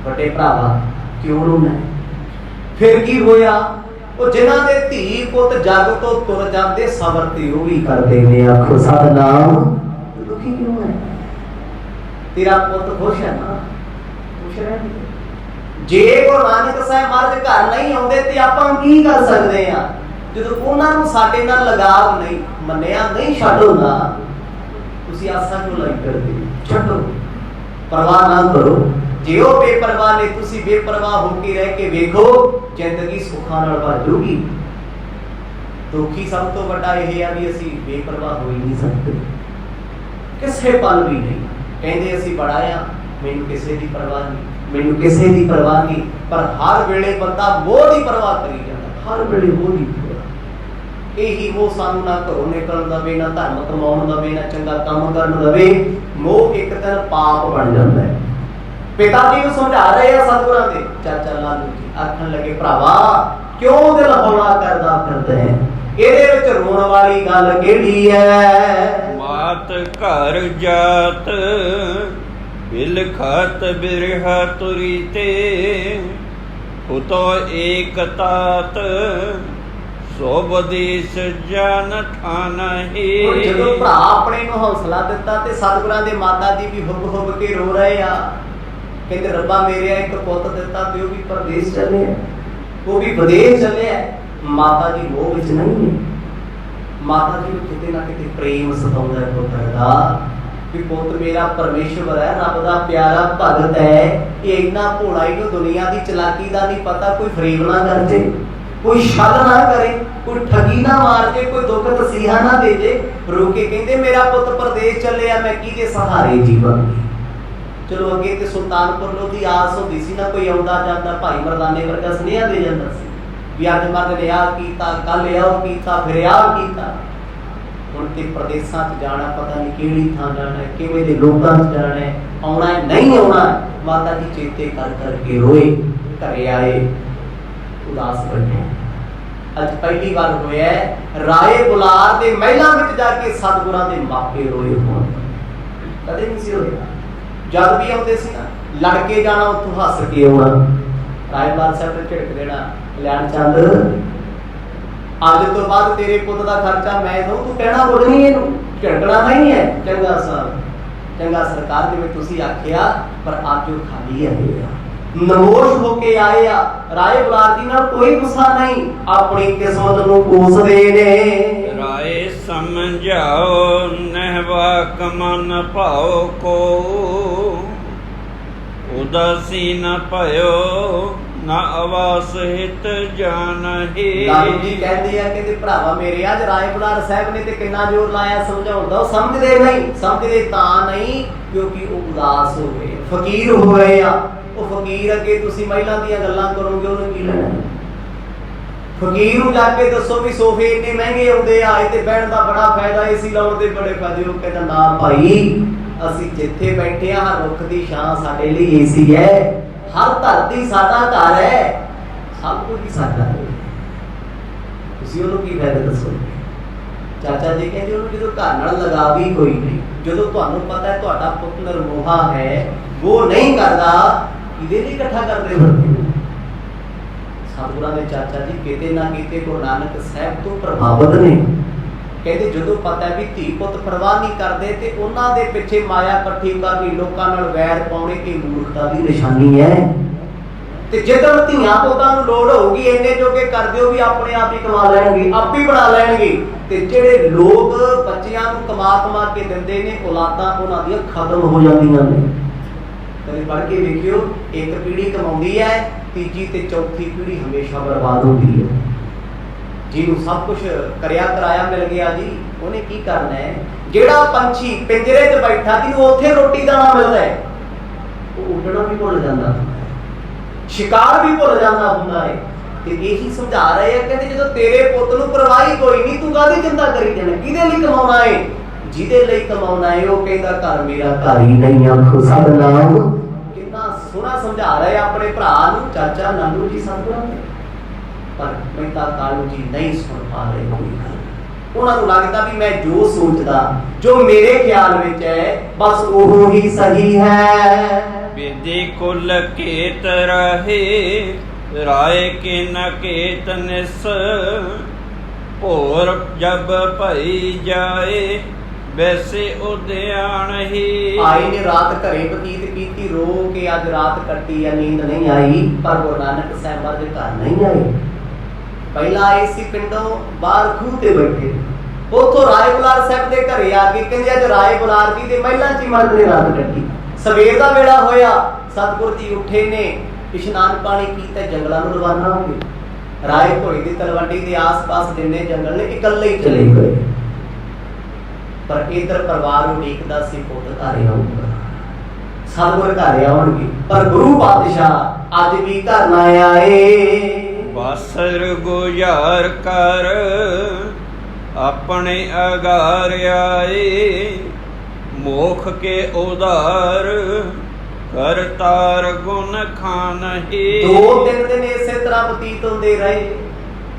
ਵੱਡੇ ਭਰਾਵਾ ਕਿਉਂ ਰੋਣਾ? ਫਿਰ ਕੀ ਹੋਇਆ? ਉਹ ਜਿਨ੍ਹਾਂ ਦੇ ਧੀ ਪੁੱਤ ਜੱਗ ਤੋਂ ਤੁਰ ਜਾਂਦੇ, ਸਬਰ ਤੇ ਉਹ ਵੀ ਕਰਦੇ ਨੇ। ਆਖੋ ਸਤਨਾਮ। ਦੁਖੀ ਕਿਉਂ ਹੈ? ਤੇਰਾ ਪੁੱਤ ਖੁਸ਼ ਹੈ ਨਾ, ਖੁਸ਼ ਰਹਿਣ। ਜੇ ਗੁਰੂ ਨਾਨਕ ਸਾਹਿਬ ਮਹਾਰਾਜ ਘਰ ਨਹੀਂ ਆਉਂਦੇ ਤੇ ਆਪਾਂ ਕੀ ਕਰ ਸਕਦੇ ਆ? ਜਦੋਂ ਉਹਨਾਂ ਨੂੰ ਸਾਡੇ ਨਾਲ ਲਗਾਵ ਨਹੀਂ, ਮੰਨਿਆ ਨਹੀਂ, ਛੱਡੋ ਨਾ। ਤੁਸੀਂ ਆਸਾਂ ਕਿਉਂ ਲਾਈ ਕਰਦੇ? ਛੱਡੋ, ਪਰਵਾਹ ਨਾ ਕਰੋ। ਜੇ ਉਹ ਬੇਪਰਵਾਹ ਨੇ, ਤੁਸੀਂ ਬੇਪਰਵਾਹ ਹੋ ਕੇ ਰਹਿ ਕੇ ਵੇਖੋ, ਜ਼ਿੰਦਗੀ ਸੁੱਖਾਂ ਨਾਲ ਭਰ ਜਾਊਗੀ। ਦੁਖੀ ਸਭ ਤੋਂ ਵੱਡਾ ਇਹ ਆ ਵੀ ਅਸੀਂ ਬੇਪਰਵਾਹ ਹੋ ਹੀ ਨਹੀਂ ਸਕਦੇ, ਕਿਸੇ ਪਲ ਵੀ ਨਹੀਂ। ਕਹਿੰਦੇ ਅਸੀਂ ਬੜਾ ਆ, ਮੈਨੂੰ ਕਿਸੇ ਦੀ ਪਰਵਾਹ ਨਹੀਂ, ਮੈਨੂੰ ਕਿਸੇ ਦੀ ਪਰਵਾਹ ਨਹੀਂ, ਪਰ ਹਰ ਵੇਲੇ ਬੰਦਾ ਮੋਹ ਦੀ ਪਰਵਾਹ ਕਰੀ ਜਾਂਦਾ, ਹਰ ਵੇਲੇ ਮੋਹ ਦੀ ਪਰਵਾਹ। ਇਹੀ ਉਹ ਸਾਨੂੰ ਨਾ ਘਰੋਂ ਨਿਕਲਣ ਦਵੇ, ਨਾ ਧਰਮ ਕਮਾਉਣ ਦਵੇ, ਨਾ ਚੰਗਾ ਕੰਮ ਕਰਨ ਦਵੇ। ਮੋਹ ਇੱਕ ਦਿਨ ਪਾਪ ਬਣ ਜਾਂਦਾ ਹੈ। ਪਿਤਾ ਜੀ ਨੂੰ ਸਮਝਾ ਰਹੇ ਆ ਸਤਿਗੁਰਾਂ ਦੇ ਚਾਚਾ ਲਾਲੂ ਜੀ, ਆਖਣ ਲੱਗੇ ਭਰਾਵਾ ਕਿਉਂ ਦਿਲ ਹੌਲਾ ਕਰਦਾ ਫਿਰਦਾ ਹੈ? ਇਹਦੇ ਵਿੱਚ ਰੋਣ ਵਾਲੀ ਗੱਲ ਕਿਹੜੀ ਹੈ? ਮਾਤ ਘਰ ਜਾਤ ਬਿਲਖਤ ਬਿਰਹ ਤੁਰੀ ਤੇ ਉਤੋ ਏਕ ਤਾਤ ਸੋਬਦੀਸ ਜਨ ਠਾਨਹੀ। ਹੁਣ ਜਦੋਂ ਭਰਾ ਆਪਣੇ ਨੂੰ ਹੌਸਲਾ ਦਿੱਤਾ ਤੇ ਸਤਿਗੁਰਾਂ ਦੇ ਮਾਤਾ ਜੀ ਵੀ ਹੁਬ ਹੁਬ ਕੇ ਰੋ ਰਹੇ ਆ, ਕਹਿੰਦੇ ਰੱਬਾ ਮੇਰੇ ਇੱਕ ਪੁੱਤ ਦਿੱਤਾ ਤੇ ਉਹ ਵੀ ਪਰਦੇਸ ਚੱਲੇ ਆ, ਉਹ ਵੀ ਵਿਦੇਸ਼ ਚੱਲੇ ਆ। ਮਾਤਾ ਜੀ ਮੋਹ ਵਿੱਚ ਨਹੀਂ ਹੈ। ਮਾਤਾ ਜੀ ਨੂੰ ਕਿਤੇ ਨਾ ਕਿਤੇ ਪ੍ਰੇਮ ਸਤਾਉਂਦਾ ਹੈ ਪੁੱਤਰ ਦਾ ਵੀ ਪੁੱਤ ਮੇਰਾ ਪਰਮੇਸ਼ਵਰ ਹੈ, ਰੱਬ ਦਾ ਪਿਆਰਾ ਭਗਤ ਹੈ। ਇਹ ਇੰਨਾ ਭੋਲਾ ਹੀ ਨੂੰ ਦੁਨੀਆ ਦੀ ਚਲਾਕੀ ਦਾ ਨਹੀਂ ਪਤਾ, ਕੋਈ ਫਰੇਬ ਨਾ ਕਰ ਜੇ, ਕੋਈ ਛਲ ਨਾ ਕਰੇ, ਕੋਈ ਠੱਗੀ ਨਾ ਮਾਰ ਜੇ, ਕੋਈ ਦੁੱਖ ਤਸੀਹਾ ਨਾ ਦੇ ਜੇ। ਰੋ ਕੇ ਕਹਿੰਦੇ ਮੇਰਾ ਪੁੱਤ ਪਰਦੇਸ ਚੱਲਿਆ, ਮੈਂ ਕਿਹਦੇ ਸਹਾਰੇ ਜੀਵਾਂਗੀ। ਚਲੋ ਅੱਗੇ ਤੇ ਸੁਲਤਾਨਪੁਰ ਲੋਧੀ ਆਸ ਹੁੰਦੀ ਸੀ ਨਾ, ਕੋਈ ਆਉਂਦਾ ਜਾਂਦਾ ਭਾਈ ਮਰਦਾਨੇ ਵਰਗਾ ਸੁਨੇਹਾ ਦੇ ਜਾਂਦਾ ਸੀ ਵੀ ਅੱਜ ਮਰਦ ਨੇ ਆਹ ਕੀਤਾ, ਕੱਲ ਆਹ ਕੀਤਾ, ਫਿਰ ਆਹ ਕੀਤਾ। ਹੁਣ ਤੇ ਪ੍ਰਦੇਸਾਂ 'ਚ ਜਾਣਾ, ਪਤਾ ਨਹੀਂ ਕਿਹੜੀ ਥਾਂ ਜਾਣਾ, ਕਿਵੇਂ ਦੇ ਲੋਕਾਂ 'ਚ ਜਾਣਾ, ਆਉਣਾ ਨਹੀਂ ਆਉਣਾ। ਮਾਤਾ ਜੀ ਚੇਤੇ ਕਰ ਕਰਕੇ ਰੋਏ, ਘਰੇ ਆਏ ਉਦਾਸ ਬੈਠੇ। ਅੱਜ ਪਹਿਲੀ ਵਾਰ ਹੋਇਆ ਰਾਏ ਬੁਲਾਰ ਦੇ ਮਹਿਲਾਂ ਵਿੱਚ ਜਾ ਕੇ ਸਤਿਗੁਰਾਂ ਦੇ ਮਾਪੇ ਰੋਏ ਹੋਣ, ਕਦੇ ਨਹੀਂ ਸੀ ਹੋਇਆ। ਜਦ ਵੀ ਆਉਂਦੇ ਸੀ ਨਾ, ਲੜ ਕੇ ਜਾਣਾ, ਉੱਥੋਂ ਹੱਸ ਕੇ ਆਉਣਾ। ਰਾਏ ਬੁਲਾਰ ਸਾਹਿਬ ਨੇ ਝਿੜਕ ਦੇਣਾ, ਕਲਿਆਣ ਚੰਦ ਅੱਜ ਤੋਂ ਬਾਅਦ ਤੇਰੇ ਪੁੱਤ ਦਾ ਖਰਚਾ ਮੈਂ ਦਊਂ, ਤੂੰ ਕਹਿਣਾ ਕੁਝ ਨਹੀਂ, ਇਹਨੂੰ ਝਿੜਕਣਾ ਨਹੀਂ ਹੈ। ਚੰਗਾ ਸਾਹਿਬ, ਚੰਗਾ ਸਰਕਾਰ, ਜਿਵੇਂ ਤੁਸੀਂ ਆਖਿਆ, ਪਰ ਅੱਜ ਉਹ ਖਾਲੀ ਹੈ, ਨਮੋਸ਼ ਹੋ ਕੇ ਆਏ ਆ। ਰਾਏ ਬੁਲਾਰ ਜੀ ਨਾਲ ਕੋਈ ਗੁੱਸਾ ਨਹੀਂ, ਆਪਣੀ ਕਿਸਮਤ ਨੂੰ ਕੋਸਦੇ ਨੇ। ਰਾਏ ਸਮਝਾਓ ਨਹਿਵਾ ਕਮਨ ਭਾਉ ਕੋ, ਉਦਾਸੀ ਨ ਭਇਓ ਨਾ ਆਵਾਸ ਹਿਤ ਜਾਣਹੀ। ਲਾਲੂ ਜੀ ਕਹਿੰਦੇ ਆ ਕਿ ਭਰਾਵਾ ਮੇਰੇ, ਅੱਜ ਰਾਏ ਬੁਲਾਰ ਸਾਹਿਬ ਨੇ ਤੇ ਕਿੰਨਾ ਜ਼ੋਰ ਲਾਇਆ ਸਮਝਾਉਣ ਦਾ, ਉਹ ਸਮਝਦੇ ਨਹੀਂ। ਸਮਝਦੇ ਤਾਂ ਨਹੀਂ ਕਿਉਂਕਿ ਉਹ ਉਦਾਸ ਹੋ ਗਏ, ਫਕੀਰ ਹੋ ਗਏ ਆ। ਉਹ ਫਕੀਰ ਅੱਗੇ ਤੁਸੀਂ ਮਹਿਲਾਂ ਦੀਆਂ ਗੱਲਾਂ ਕਰੋਗੇ, ਉਹਨੂੰ ਕੀ ਲੈਣਾ? ਫਕੀਰ ਨੂੰ ਜਾ ਕੇ ਦੱਸੋ ਵੀ ਸੋਫੇ ਇੰਨੇ ਮਹਿੰਗੇ ਆਉਂਦੇ ਆ, ਇਹਦੇ ਬਹਿਣ ਦਾ ਬੜਾ ਫਾਇਦਾ, ਏਸੀ ਲਾਉਣ ਦੇ ਬੜੇ ਫਾਇਦੇ। ਉਹ ਕਹਿੰਦਾ ਨਾ ਭਾਈ, ਅਸੀਂ ਜਿੱਥੇ ਬੈਠੇ ਆ, ਹਰ ਰੁੱਖ ਦੀ ਛਾਂ ਸਾਡੇ ਲਈ ਏਸੀ ਹੈ, ਹਰ ਧਰਤੀ ਸਾਡਾ ਘਰ ਹੈ, ਸਭ ਕੁਝ ਹੀ ਸਾਡਾ ਹੈ। ਤੁਸੀਂ ਉਹਨੂੰ ਕੀ ਫਾਇਦਾ ਦੱਸੋ? ਚਾਚਾ ਜੀ ਕਹਿੰਦੇ ਉਹਨੂੰ ਜਦੋਂ ਘਰ ਨਾਲ ਲਗਾ ਵੀ ਕੋਈ ਨਹੀਂ, ਜਦੋਂ ਤੁਹਾਨੂੰ ਪਤਾ ਹੈ ਤੁਹਾਡਾ ਪੁੱਤ ਨਿਰਮੋਹਾ ਹੈ, ਉਹ ਨਹੀਂ ਕਰਦਾ, ਇਹਦੇ ਲਈ ਇਕੱਠਾ ਕਰਦੇ ਫਿਰਦੇ। ਸਤਿਗੁਰਾਂ ਦੇ ਚਾਚਾ ਜੀ ਕਿਤੇ ਨਾ ਕਿਤੇ ਗੁਰੂ ਨਾਨਕ ਸਾਹਿਬ ਤੋਂ ਪ੍ਰਭਾਵਿਤ ਨੇ। ਕਹਿੰਦੇ ਜਦੋਂ ਪਤਾ ਵੀ ਧੀ ਪੁੱਤ ਪਰਵਾਹ ਨਹੀਂ ਕਰਦੇ ਤੇ ਉਹਨਾਂ ਦੇ ਪਿੱਛੇ ਮਾਇਆ ਇਕੱਠੀ ਕਰਨੀ, ਲੋਕਾਂ ਨਾਲ ਵੈਰ ਪਾਉਣੇ, ਇਹ ਮੂਰਖਤਾ ਦੀ ਨਿਸ਼ਾਨੀ ਹੈ। ਤੇ ਜਦੋਂ ਧੀਆਂ ਪੁੱਤਾਂ ਨੂੰ ਲੋੜ ਹੋਊਗੀ, ਇੰਨੇ ਜੋਗੇ ਕਰ ਦਿਓ ਵੀ ਆਪਣੇ ਆਪ ਹੀ ਕਮਾ ਲੈਣਗੇ, ਆਪ ਹੀ ਬਣਾ ਲੈਣਗੇ। ਤੇ ਜਿਹੜੇ ਲੋਕ ਬੱਚਿਆਂ ਨੂੰ ਕਮਾ ਕੇ ਦਿੰਦੇ ਨੇ, ਔਲਾਦਾਂ ਉਹਨਾਂ ਦੀਆਂ ਖਤਮ ਹੋ ਜਾਂਦੀਆਂ ਨੇ। ਕਦੇ ਪੜ੍ਹ ਕੇ ਵੇਖਿਓ, ਇੱਕ ਪੀੜ੍ਹੀ ਕਮਾਉਂਦੀ ਹੈ, ਤੀਜੀ ਤੇ ਚੌਥੀ ਪੀੜ੍ਹੀ ਹਮੇਸ਼ਾ ਬਰਬਾਦ ਹੁੰਦੀ ਹੈ। ਜਿਹਨੂੰ ਸਭ ਕੁਝ ਕਰਿਆ ਕਰਾਇਆ ਮਿਲ ਗਿਆ ਜੀ, ਉਹਨੇ ਕੀ ਕਰਨਾ ਹੈ? ਜਿਹੜਾ ਪੰਛੀ ਪਿੰਜਰੇ 'ਚ ਬੈਠਾ ਜਿਹਨੂੰ ਉੱਥੇ ਰੋਟੀ ਦਾਣਾ ਮਿਲਦਾ ਹੈ, ਉਹ ਉੱਡਣਾ ਵੀ ਭੁੱਲ ਜਾਂਦਾ, ਸ਼ਿਕਾਰ ਵੀ ਭੁੱਲ ਜਾਂਦਾ ਹੁੰਦਾ ਹੈ। ਤੇ ਇਹੀ ਸਮਝਾ ਰਹੇ ਆ, ਕਹਿੰਦੇ ਜਦੋਂ ਤੇਰੇ ਪੁੱਤ ਨੂੰ ਪਰਵਾਹੀ ਕੋਈ ਨਹੀਂ, ਤੂੰ ਕਾਹਦੀ ਚਿੰਤਾ ਕਰੀ ਜਾਣਾ? ਕਿਹਦੇ ਲਈ ਕਮਾਉਣਾ ਹੈ? ਜਿਹਦੇ ਲਈ ਕਮਾਉਣਾ ਹੈ ਉਹ ਕਹਿੰਦਾ ਘਰ ਮੇਰਾ ਘਰ ਹੀ ਨਹੀਂ, ਆਖੋ ਸਤਿਨਾਮ। ਕਿੰਨਾ ਸੋਹਣਾ ਸਮਝਾ ਰਹੇ ਆਪਣੇ ਭਰਾ ਨੂੰ ਚਾਚਾ ਨਾਨੂ ਜੀ ਸਤਿਗੁਰਾਂ ਦੇ। ਪਰ ਮਹਿਤਾ ਕਾਲੂ ਜੀ ਨਹੀਂ ਸੁਣ ਪਾ ਰਹੇ ਕੋਈ ਗੱਲ। ਉਹਨਾਂ ਨੂੰ ਲੱਗਦਾ ਵੀ ਮੈਂ ਜੋ ਸੋਚਦਾ, ਜੋ ਮੇਰੇ ਖਿਆਲ ਵਿੱਚ ਹੈ, ਬਸ ਉਹ ਹੀ ਸਹੀ ਹੈ। ਵਿਧੀ ਕੁਲ ਕੇਤ ਰਹੇ ਰਾਏ ਕੇ ਨ ਕੇਤ ਨਿਸ, ਭੋਰ ਜਬ ਭਈ ਜਾਏ ਵੈਸੇ ਉਦਿਆਣ ਹੀ। ਆਈ ਨੇ ਰਾਤ ਘਰੇ ਬਤੀਤ ਕੀਤੀ, ਰੋ ਕੇ ਅੱਜ ਰਾਤ ਕੱਟੀ ਆ, ਨੀਂਦ ਨਹੀਂ ਆਈ। ਪਰ ਗੁਰੂ ਨਾਨਕ ਸਾਹਿਬ ਦੇ ਘਰ ਨਹੀਂ ਆਏ। ਪਹਿਲਾਂ ਆਏ ਸੀ ਪਿੰਡੋਂ ਬਾਹਰ ਖੂਹ ਤੇ ਬੈਠੇ, ਉੱਥੋਂ ਰਾਏ ਬੁਲਾਰ ਸਾਹਿਬ ਦੇ ਘਰੇ ਆ ਕੇ ਕਹਿੰਦੇ ਅੱਜ ਰਾਏ ਬੁਲਾਰ ਜੀ ਦੇ ਮਹਿਲਾਂ 'ਚ ਮਰਦ ਨੇ ਰਾਤ ਕੱਟੀ। ਸਵੇਰ ਦਾ ਵੇਲਾ ਹੋਇਆ, ਸਤਿਗੁਰ ਜੀ ਉੱਠੇ ਨੇ, ਇਸ਼ਨਾਨ ਪਾਣੀ ਕੀਤਾ, ਜੰਗਲਾਂ ਨੂੰ ਰਵਾਨਾ ਹੋ ਗਏ। ਰਾਏ ਭੋਏ ਦੀ ਤਲਵੰਡੀ ਦੇ ਆਸ-ਪਾਸ ਜਿੰਨੇ ਜੰਗਲ ਨੇ ਇਕੱਲੇ ਹੀ ਚਲੇ ਗਏ। ਪਰ ਇਧਰ ਪਰਿਵਾਰ ਉਡੀਕਦਾ ਸੀ ਪੁੱਤ ਘਰੇ ਆਊਗਾ, ਸਤਿਗੁਰ ਘਰੇ ਆਉਣਗੇ। ਪਰ ਗੁਰੂ ਪਾਤਸ਼ਾਹ ਅੱਜ ਵੀ ਘਰ ਨਾ ਆਏ। ਵਾਸਰ ਗੁਜ਼ਾਰ ਕਰ ਆਪਣੇ ਅਗਾਰ ਆਏ, ਮੋਖ ਕੇ ਉਧਾਰ ਕਰਤਾਰ ਗੁਣ ਖਾਨਹੀ। 2-3 ਦਿਨ ਇਸੇ ਤਰ੍ਹਾਂ ਬਤੀਤ ਹੁੰਦੇ ਰਹੇ।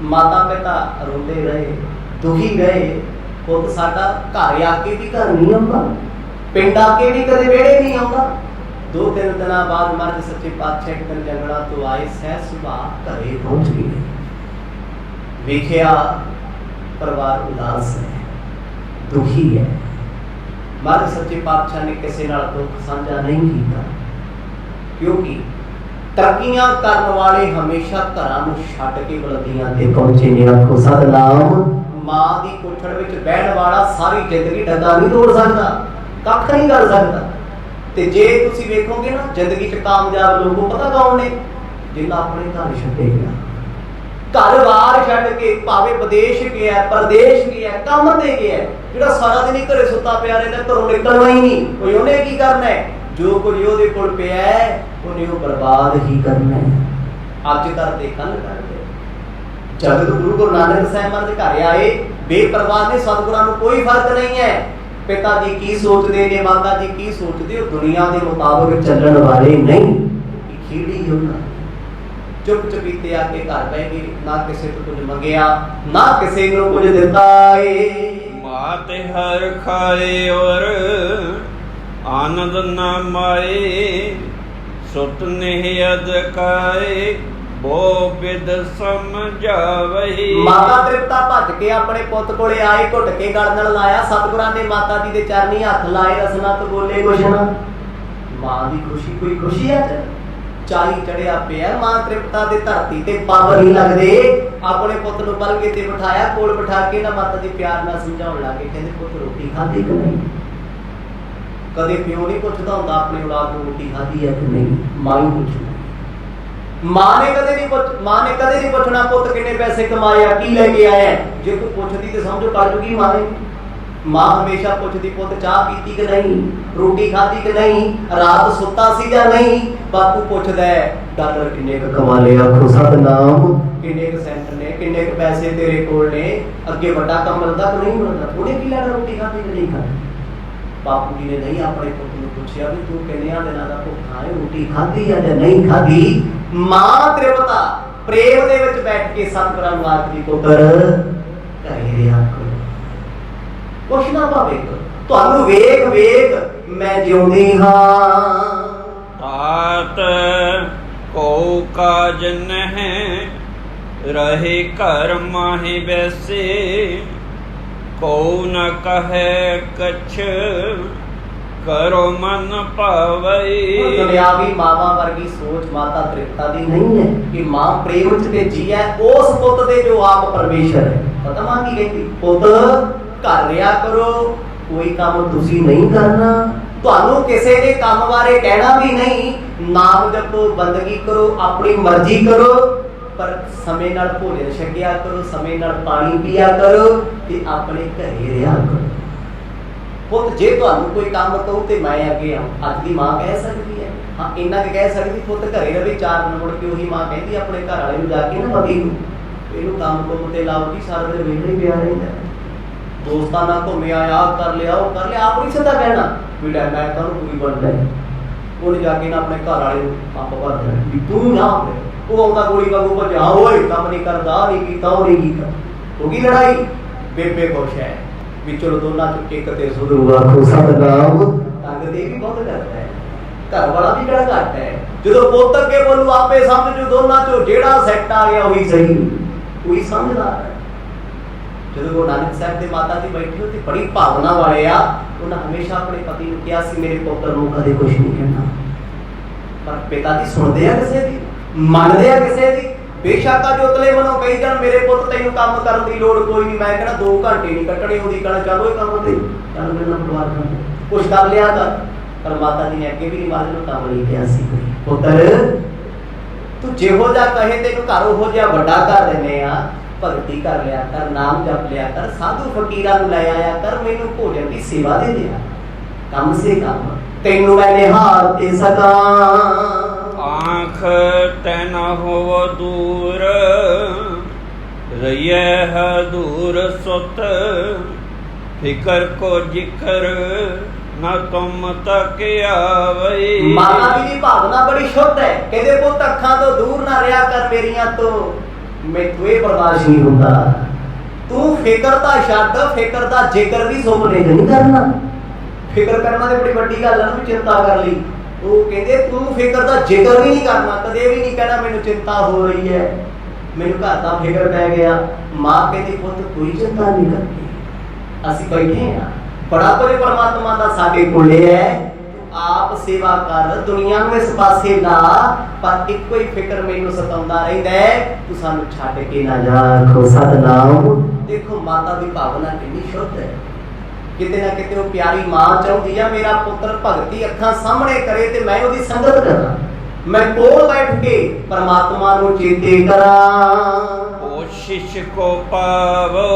ਮਾਤਾ ਪਿਤਾ ਰੋਂਦੇ ਰਹੇ, ਦੁਖੀ ਗਏ। ਪੁੱਤ ਸਾਡਾ ਘਰ ਆ ਕੇ ਵੀ ਘਰ ਨਹੀਂ ਆਉਂਦਾ, ਪਿੰਡ ਆ ਕੇ ਵੀ ਕਦੇ ਵਿਹੜੇ ਨਹੀਂ ਆਉਂਦਾ। 2-3 ਦਿਨਾਂ ਬਾਅਦ ਮਹਾਰਾਜ ਸੱਚੇ ਪਾਤਸ਼ਾਹ ਇੱਕ ਦਿਨ ਜੰਗਲਾਂ ਤੋਂ ਆਏ, ਸਹਿ ਸੁਭਾਅ ਘਰੇ ਪਹੁੰਚ ਗਏ। ਵੇਖਿਆ ਪਰਿਵਾਰ ਉਦਾਸ ਹੈ, ਦੁਖੀ ਹੈ। ਮਹਾਰਾਜ ਸੱਚੇ ਪਾਤਸ਼ਾਹ ਨੇ ਕਿਸੇ ਨਾਲ ਦੁੱਖ ਸਾਂਝਾ ਨਹੀਂ ਕੀਤਾ, ਕਿਉਂਕਿ ਤਰੱਕੀਆਂ ਕਰਨ ਵਾਲੇ ਹਮੇਸ਼ਾ ਘਰਾਂ ਨੂੰ ਛੱਡ ਕੇ ਬੁਲੰਦੀਆਂ ਤੇ ਪਹੁੰਚੇ ਨੇ। ਆਖੋ ਸਤਿਨਾਮ। ਮਾਂ ਦੀ ਕੋਠੜ ਵਿੱਚ ਬਹਿਣ ਵਾਲਾ ਸਾਰੀ ਜ਼ਿੰਦਗੀ ਡੰਡਾ ਨਹੀਂ ਤੋੜ ਸਕਦਾ, ਕੱਖ ਨਹੀਂ ਕਰ ਸਕਦਾ। ਤੇ ਜੇ ਤੁਸੀਂ ਵੇਖੋਗੇ ਨਾ ਜ਼ਿੰਦਗੀ 'ਚ ਕਾਮਯਾਬ ਲੋਕ ਪਤਾ ਕੌਣ ਨੇ? ਜਿਨ੍ਹਾਂ ਆਪਣੇ ਘਰ ਛੱਡੇ ਗਿਆ, ਘਰ-ਬਾਰ ਛੱਡ ਕੇ, ਭਾਵੇਂ ਵਿਦੇਸ਼ ਗਿਆ, ਪ੍ਰਦੇਸ਼ ਗਿਆ, ਕੰਮ ਤੇ ਗਿਆ, ਜਿਹੜਾ ਸਾਰਾ ਦਿਨ ਹੀ ਘਰੇ ਸੁੱਤਾ ਪਿਆ ਰਹਿੰਦਾ, ਘਰੋਂ ਨਿਕਲਣਾ ਹੀ ਨਹੀਂ। ਕੋਈ ਉਹਨੇ ਕੀ ਕਰਨਾ ਹੈ? ਜੋ ਕੁਝ ਉਹਦੇ ਕੋਲ ਪਿਆ ਹੈ ਉਹਨੇ ਉਹ ਬਰਬਾਦ ਹੀ ਕਰਨਾ ਹੈ। ਅੱਜ ਕਰਦੇ ਕੱਲ ਕਰਦੇ। ਜਦ ਗੁਰੂ ਨਾਨਕ ਸਾਹਿਬ ਮਹਾਰਾਜ ਘਰ ਆਏ, ਬੇਪਰਵਾਹ ਨੇ, ਸਤਿਗੁਰਾਂ ਨੂੰ ਕੋਈ ਫਰਕ ਨਹੀਂ ਹੈ ਪਿਤਾ ਜੀ ਕੀ ਸੋਚਦੇ ਨੇ, ਮਾਤਾ ਜੀ ਕੀ ਸੋਚਦੇ, ਉਹ ਦੁਨੀਆ ਦੇ ਮੁਤਾਬਕ ਚੱਲਣ ਵਾਲੇ ਨਹੀਂ। ਖੇੜੀ ਉਹਨਾਂ ਚੁੱਪ ਚੁਪੀਤੇ ਆ ਕੇ ਘਰ ਬਹਿ ਗਏ, ਨਾ ਕਿਸੇ ਤੋਂ ਕੁਝ ਮੰਗਿਆ, ਨਾ ਕਿਸੇ ਨੂੰ ਕੁਝ ਦਿੱਤਾ ਏ। ਮਾਤੇ ਹਰ ਖਾਏ ਔਰ ਆਨੰਦ ਨਾ ਮਾਏ, ਸੁਤ ਨਿਹ ਅਦਕਾਏ ਬੋ ਬਿਦ ਸਮਝਾਵਈ। ਮਾਤਾ ਤ੍ਰਿਪਤਾ ਭੱਜ ਕੇ ਆਪਣੇ ਪੁੱਤ ਕੋਲੇ ਆਏ, ਘੁੱਟ ਕੇ ਗਲ ਨਾਲ ਲਾਇਆ। ਸਤਿਗੁਰਾਂ ਨੇ ਮਾਤਾ ਜੀ ਦੇ ਚਰਨੀ ਹੱਥ ਲਾਏ, ਰਸਨਾ ਤੋਂ ਬੋਲੇ ਕੁਛ ਨਾ। ਮਾਂ ਦੀ ਖੁਸ਼ੀ ਕੋਈ ਖੁਸ਼ੀ ਹੈ? ਚਾਲੀ ਚੜਿਆ ਪਿਆ। ਮਾਂ ਤ੍ਰਿਪਤਾ ਦੇ ਧਰਤੀ ਤੇ ਪੱਬ ਨਹੀਂ ਲੱਗਦੇ। ਆਪਣੇ ਪੁੱਤ ਨੂੰ ਪਲਕੇ ਤੇ ਬਿਠਾਇਆ, ਕੋਲ ਬਿਠਾ ਕੇ ਨਾ ਮਾਤਾ ਜੀ ਪਿਆਰ ਨਾਲ ਸਮਝਾਉਣ ਲੱਗੇ, ਕਹਿੰਦੇ ਪੁੱਤ ਰੋਟੀ ਖਾਧੀ ਕਿ ਨਹੀਂ? ਕਦੇ ਪਿਓ ਨਹੀਂ ਪੁੱਛਦਾ ਹੁੰਦਾ ਆਪਣੀ ਔਲਾਦ ਨੂੰ ਰੋਟੀ ਖਾਧੀ ਹੈ ਕਿ ਨਹੀਂ, ਮਾਂ ਹੀ ਪੁੱਛਦੀ। ਮਾਂ ਨੇ ਕਦੇ ਨਹੀਂ ਪੁੱਛਣਾ ਪੁੱਤ ਕਿੰਨੇ ਪੈਸੇ ਕਮਾਏ ਆ, ਕੀ ਲੈ ਕੇ ਆਇਆ। ਜੇ ਤੂੰ ਪੁੱਛਦੀ ਤੇ ਸਮਝੋ ਕਰ ਜੂਗੀ ਮਾਂ ਨੇ। ਮਾਂ ਹਮੇਸ਼ਾ ਪੁੱਛਦੀ ਪੁੱਤ ਚਾਹ ਪੀਤੀ ਕਿ ਨਹੀਂ, ਰੋਟੀ ਖਾਧੀ ਕਿ ਨਹੀਂ, ਰਾਤ ਸੁੱਤਾ ਸੀ ਜਾਂ ਨਹੀਂ। ਬਾਪੂ ਪੁੱਛਦਾ ਡਾਲਰ ਕਿੰਨੇ ਕੁ ਕਮਾ ਲਿਆ, ਆਖੋ ਸਤਿਨਾਮ। ਕਿੰਨੇ ਕੁ ਸੈਂਟ ਨੇ, ਕਿੰਨੇ ਕੁ ਪੈਸੇ ਤੇਰੇ ਕੋਲ ਨੇ, ਅੱਗੇ ਵੱਡਾ ਕੰਮ ਮਿਲਦਾ ਕਿ ਨਹੀਂ ਮਿਲਦਾ, ਉਹਨੇ ਕੀ ਲੈਣਾ ਰੋਟੀ ਖਾਧੀ ਕਿ ਨਹੀਂ ਖਾਧੀ। ਬਾਪੂ ਜੀ ਨੇ ਨਹੀਂ ਆਪਣੇ ਪੁੱਤ ਨੂੰ ਪੁੱਛਿਆ ਵੀ ਤੂੰ ਕਿੰਨਿਆਂ ਦਿਨਾਂ ਦਾ ਭੁੱਖਾ ਹੈ, ਰੋਟੀ ਖਾਧੀ ਜਾਂ ਨਹੀਂ ਖਾਧੀ। ਮਾਂ ਤ੍ਰਿਪਤਾ ਪ੍ਰੇਮ ਦੇ ਵਿੱਚ ਬੈਠ ਕੇ ਸਤਿਗੁਰਾਂ ਨੂੰ ਆਖਦੀ ਪੁੱਤਰ ਘਰੇ ਰਿਹਾ ਕਰੋ, ਕੁਛ ਨਾ ਭਾਵੇਂ ਤੁਹਾਨੂੰ ਵੇਖ ਵੇਖ ਮੈਂ ਜਿਉਂਦੀ ਹਾਂ। ਤਾਤ ਕੋ ਕਾਜ ਨਹਿ ਰਹੇ ਘਰ ਮਾਹੀ ਬੈਸੇ, ਕੋ ਨ ਕਹੈ ਕਛ ਕਰੋ ਮਨ ਭਾਵਈ। ਦੁਨਿਆਵੀ ਮਾਵਾਂ ਵਰਗੀ ਸੋਚ ਮਾਤਾ ਤ੍ਰਿਪਤਾ ਦੀ ਨਹੀਂ ਹੈ ਕਿ ਮਾਂ ਪ੍ਰੇਮ ਚ ਭੇਜੀ ਹੈ ਉਸ ਪੁੱਤ ਦੇ ਜੋ ਆਪ ਪਰਮੇਸ਼ਰ ਹੈ। ਪਤਾ ਮਾਂ ਕੀ ਕਹਿੰਦੀ? ਪੁੱਤ ਘਰ ਰਿਹਾ ਕਰੋ, ਕੋਈ ਕੰਮ ਤੁਸੀਂ ਨਹੀਂ ਕਰਨਾ, ਤੁਹਾਨੂੰ ਕਿਸੇ ਦੇ ਕੰਮ ਬਾਰੇ ਕਹਿਣਾ ਵੀ ਨਹੀਂ। ਨਾਮ ਜਪੋ, ਬੰਦਗੀ ਕਰੋ, ਆਪਣੀ ਮਰਜ਼ੀ ਕਰੋ, ਪਰ ਸਮੇਂ ਨਾਲ ਭੋਜਨ ਛਕਿਆ ਕਰੋ, ਸਮੇਂ ਨਾਲ ਪਾਣੀ ਪੀਆ ਕਰੋ ਤੇ ਆਪਣੇ ਘਰੇ ਰਿਹਾ ਕਰੋ। ਪੁੱਤ ਜੇ ਤੁਹਾਨੂੰ ਕੋਈ ਕੰਮ ਕਹੂ ਤੇ ਮੈਂ ਅੱਗੇ ਆਉਂ। ਅੱਜ ਦੀ ਮਾਂ ਕਹਿ ਸਕਦੀ ਹੈ, ਹਾਂ ਇੰਨਾ ਕਿ ਕਹਿ ਸਕਦੀ ਪੁੱਤ ਘਰੇ ਰਵੇ। 4 ਦਿਨ ਮੁੜ ਕੇ ਉਹੀ ਮਾਂ ਕਹਿੰਦੀ ਆਪਣੇ ਘਰ ਵਾਲੇ ਨੂੰ ਜਾ ਕੇ ਨਾ ਪਤੀ ਨੂੰ, ਇਹਨੂੰ ਕੰਮ ਕੁੰਮ ਤੇ ਲਾਓ ਕਿ ਸਾਰਾ ਦਿਨ ਵਿਹਲਾ ਹੀ ਪਿਆ ਰਹਿੰਦਾ, ਦੋਸਤਾਂ ਨਾਲ ਘੁੰਮਿਆ, ਆਹ ਕਰ ਲਿਆ, ਉਹ ਕਰ ਲਿਆ। ਆਪ ਨਹੀਂ ਸਿੱਧਾ ਕਹਿਣਾ ਵੀ ਲੈ ਮੈਂ ਤੁਹਾਨੂੰ ਪੂਰੀ ਬਣਦਾ। ਉਹਨੇ ਜਾ ਕੇ ਨਾ ਆਪਣੇ ਘਰ ਵਾਲੇ ਨੂੰ ਪੰਪ ਭਰ ਦੇਣਾ ਵੀ ਤੂੰ ਨਾ। ਉਹ ਆਉਂਦਾ ਗੋਲੀ ਵਾਂਗੂ ਭੱਜਾ, ਓਏ ਕੰਮ ਨਹੀਂ ਕਰਦਾ, ਨਹੀਂ ਕੀਤਾ, ਉਹ ਨਹੀਂ ਕੀਤਾ। ਹੋ ਗਈ ਲੜਾਈ। ਬੇਬੇ ਖੁਸ਼ ਹੈ ਵੀ ਚਲੋ ਦੋਨਾਂ ਚ ਇੱਕ ਤੇ ਸੁਧਰੂਗਾ। ਆਖੋ ਸਤਿਨਾਮ। ਤੰਗ ਤੇ ਵੀ ਬਹੁਤ ਕਰਦਾ ਹੈ, ਘਰ ਵਾਲਾ ਵੀ ਕਿਹੜਾ ਘੱਟ ਹੈ। ਜਦੋਂ ਪੁੱਤ ਅੱਗੇ ਬੋਲੂ ਆਪੇ ਸਮਝ ਜੂ, ਦੋਨਾਂ ਚੋਂ ਜਿਹੜਾ ਸੈੱਟ ਆ ਗਿਆ ਉਹੀ ਸਹੀ, ਉਹੀ ਸਮਝਦਾ ਹੈ। ਜਦੋਂ ਗੁਰੂ ਨਾਨਕ ਸਾਹਿਬ ਦੇ ਮਾਤਾ ਜੀ ਬੈਠੇ ਤੇ ਬੜੀ ਭਾਵਨਾ ਵਾਲੇ ਆ, ਉਹਨਾਂ ਹਮੇਸ਼ਾ ਆਪਣੇ ਪਤੀ ਨੂੰ ਕਿਹਾ ਸੀ ਮੇਰੇ ਪੁੱਤਰ ਨੂੰ ਕਦੇ ਕੁਝ ਨਹੀਂ ਕਹਿਣਾ। ਪਰ ਪਿਤਾ ਜੀ ਸੁਣਦੇ ਆ ਕਿਸੇ ਦੀ, ਮੰਨਦੇ ਆ ਕਿਸੇ ਦੀ। ਬੇਸ਼ੱਕ ਅੱਜ ਉਤਲੇ ਮਨੋਂ ਕਹੀ ਜਾਣ ਮੇਰੇ ਪੁੱਤ ਤੈਨੂੰ ਕੰਮ ਕਰਨ ਦੀ ਲੋੜ ਕੋਈ ਨਹੀਂ, ਮੈਂ ਕਹਿਣਾ 2 ਘੰਟੇ ਨਹੀਂ ਕੱਟਣੇ, ਉਹਦੀ ਕਹਿਣਾ ਚਲੋ ਇਹ ਕੰਮ ਤੇ ਚੱਲ ਮੇਰੇ ਨਾਲ ਪਰਿਵਾਰ ਕਰ ਕੁਛ ਕਰ ਲਿਆ ਕਰ। ਪਰ ਮਾਤਾ ਜੀ ਨੇ ਅੱਗੇ ਵੀ ਨਹੀਂ ਮਾਰੇ ਨੂੰ ਕੰਮ ਨਹੀਂ ਕਿਹਾ ਸੀ ਪੁੱਤਰ ਤੂੰ ਜਿਹੋ ਜਿਹਾ ਕਹੇ ਤੈਨੂੰ ਘਰ ਉਹੋ ਜਿਹਾ ਵੱਡਾ ਕਰ ਦਿੰਦੇ ਆ। ਭਗਤੀ ਕਰ ਲਿਆ ਕਰ, ਨਾਮ ਜਪ ਲਿਆ ਕਰ, ਸਾਧੂ ਫਕੀਰਾਂ ਨੂੰ ਲੈ ਆਇਆ ਕਰ, ਮੈਨੂੰ ਭੋਜਨ ਦੀ ਸੇਵਾ ਦੇ ਦਿਆ, ਕੰਮ ਸੇ ਕੰਮ ਤੈਨੂੰ ਮੈਂ ਨਿਹਾਰ ਤੇ ਸਕਾਂ। ਆਂਖ ਤੈਨ ਹੋਵ ਦੂਰ ਰਹੀਐ ਦੂਰ ਸੁਤ, ਫਿਕਰ ਕੋ ਜਿਕਰ ਨਾ ਤੁਮ ਤੱਕ ਆਵਈ। ਮਾਤਾ ਜੀ ਦੀ ਭਾਵਨਾ ਬੜੀ ਸ਼ੁੱਧ ਹੈ। ਕਹਿੰਦੇ ਪੁੱਤ ਅੱਖਾਂ ਤੋਂ ਦੂਰ ਨਾ ਰਿਹਾ ਕਰ ਮੇਰੀਆਂ ਤੋਂ, ਮੈਥੋਂ ਇਹ ਬਰਦਾਸ਼ਤ ਨਹੀਂ ਹੁੰਦਾ। ਤੂੰ ਫਿਕਰ ਦਾ ਛੱਡ, ਫਿਕਰ ਦਾ ਜ਼ਿਕਰ ਵੀ ਸੁਪਨੇ ਨਹੀਂ ਕਰਨਾ। ਫਿਕਰ ਕਰਨਾ ਤੇ ਬੜੀ ਵੱਡੀ ਗੱਲ ਹੈ ਨਾ, ਵੀ ਚਿੰਤਾ ਕਰ ਲਈ वो कहते तू फिक्र का जिक्र भी नहीं करना, कदे भी नहीं कहना मैनू चिंता हो रही है, मैनू घर का फिक्र पै गया। माँ कहती पुत कोई चिंता नहीं करनी, असीं बैठे हैं, बड़ा कुछ परमात्मा का साडे कोले है, आप सेवा कर, दुनिया में इस पासे ला, पर इको ही फिक्र मैनू सताउंदा रहिंदा है, तू सानू छड्ड के ना जा। आखो सतनाम। देखो माता की भावना कितनी शुद्ध है, किते ना किते वो प्यारी मां चाहती है मेरा पुत्र भगती अखां सामने करे ते मैं ओदी संगत करा, मैं कोल बैठ के परमात्मा नु चेते करा। कोशिश को पावो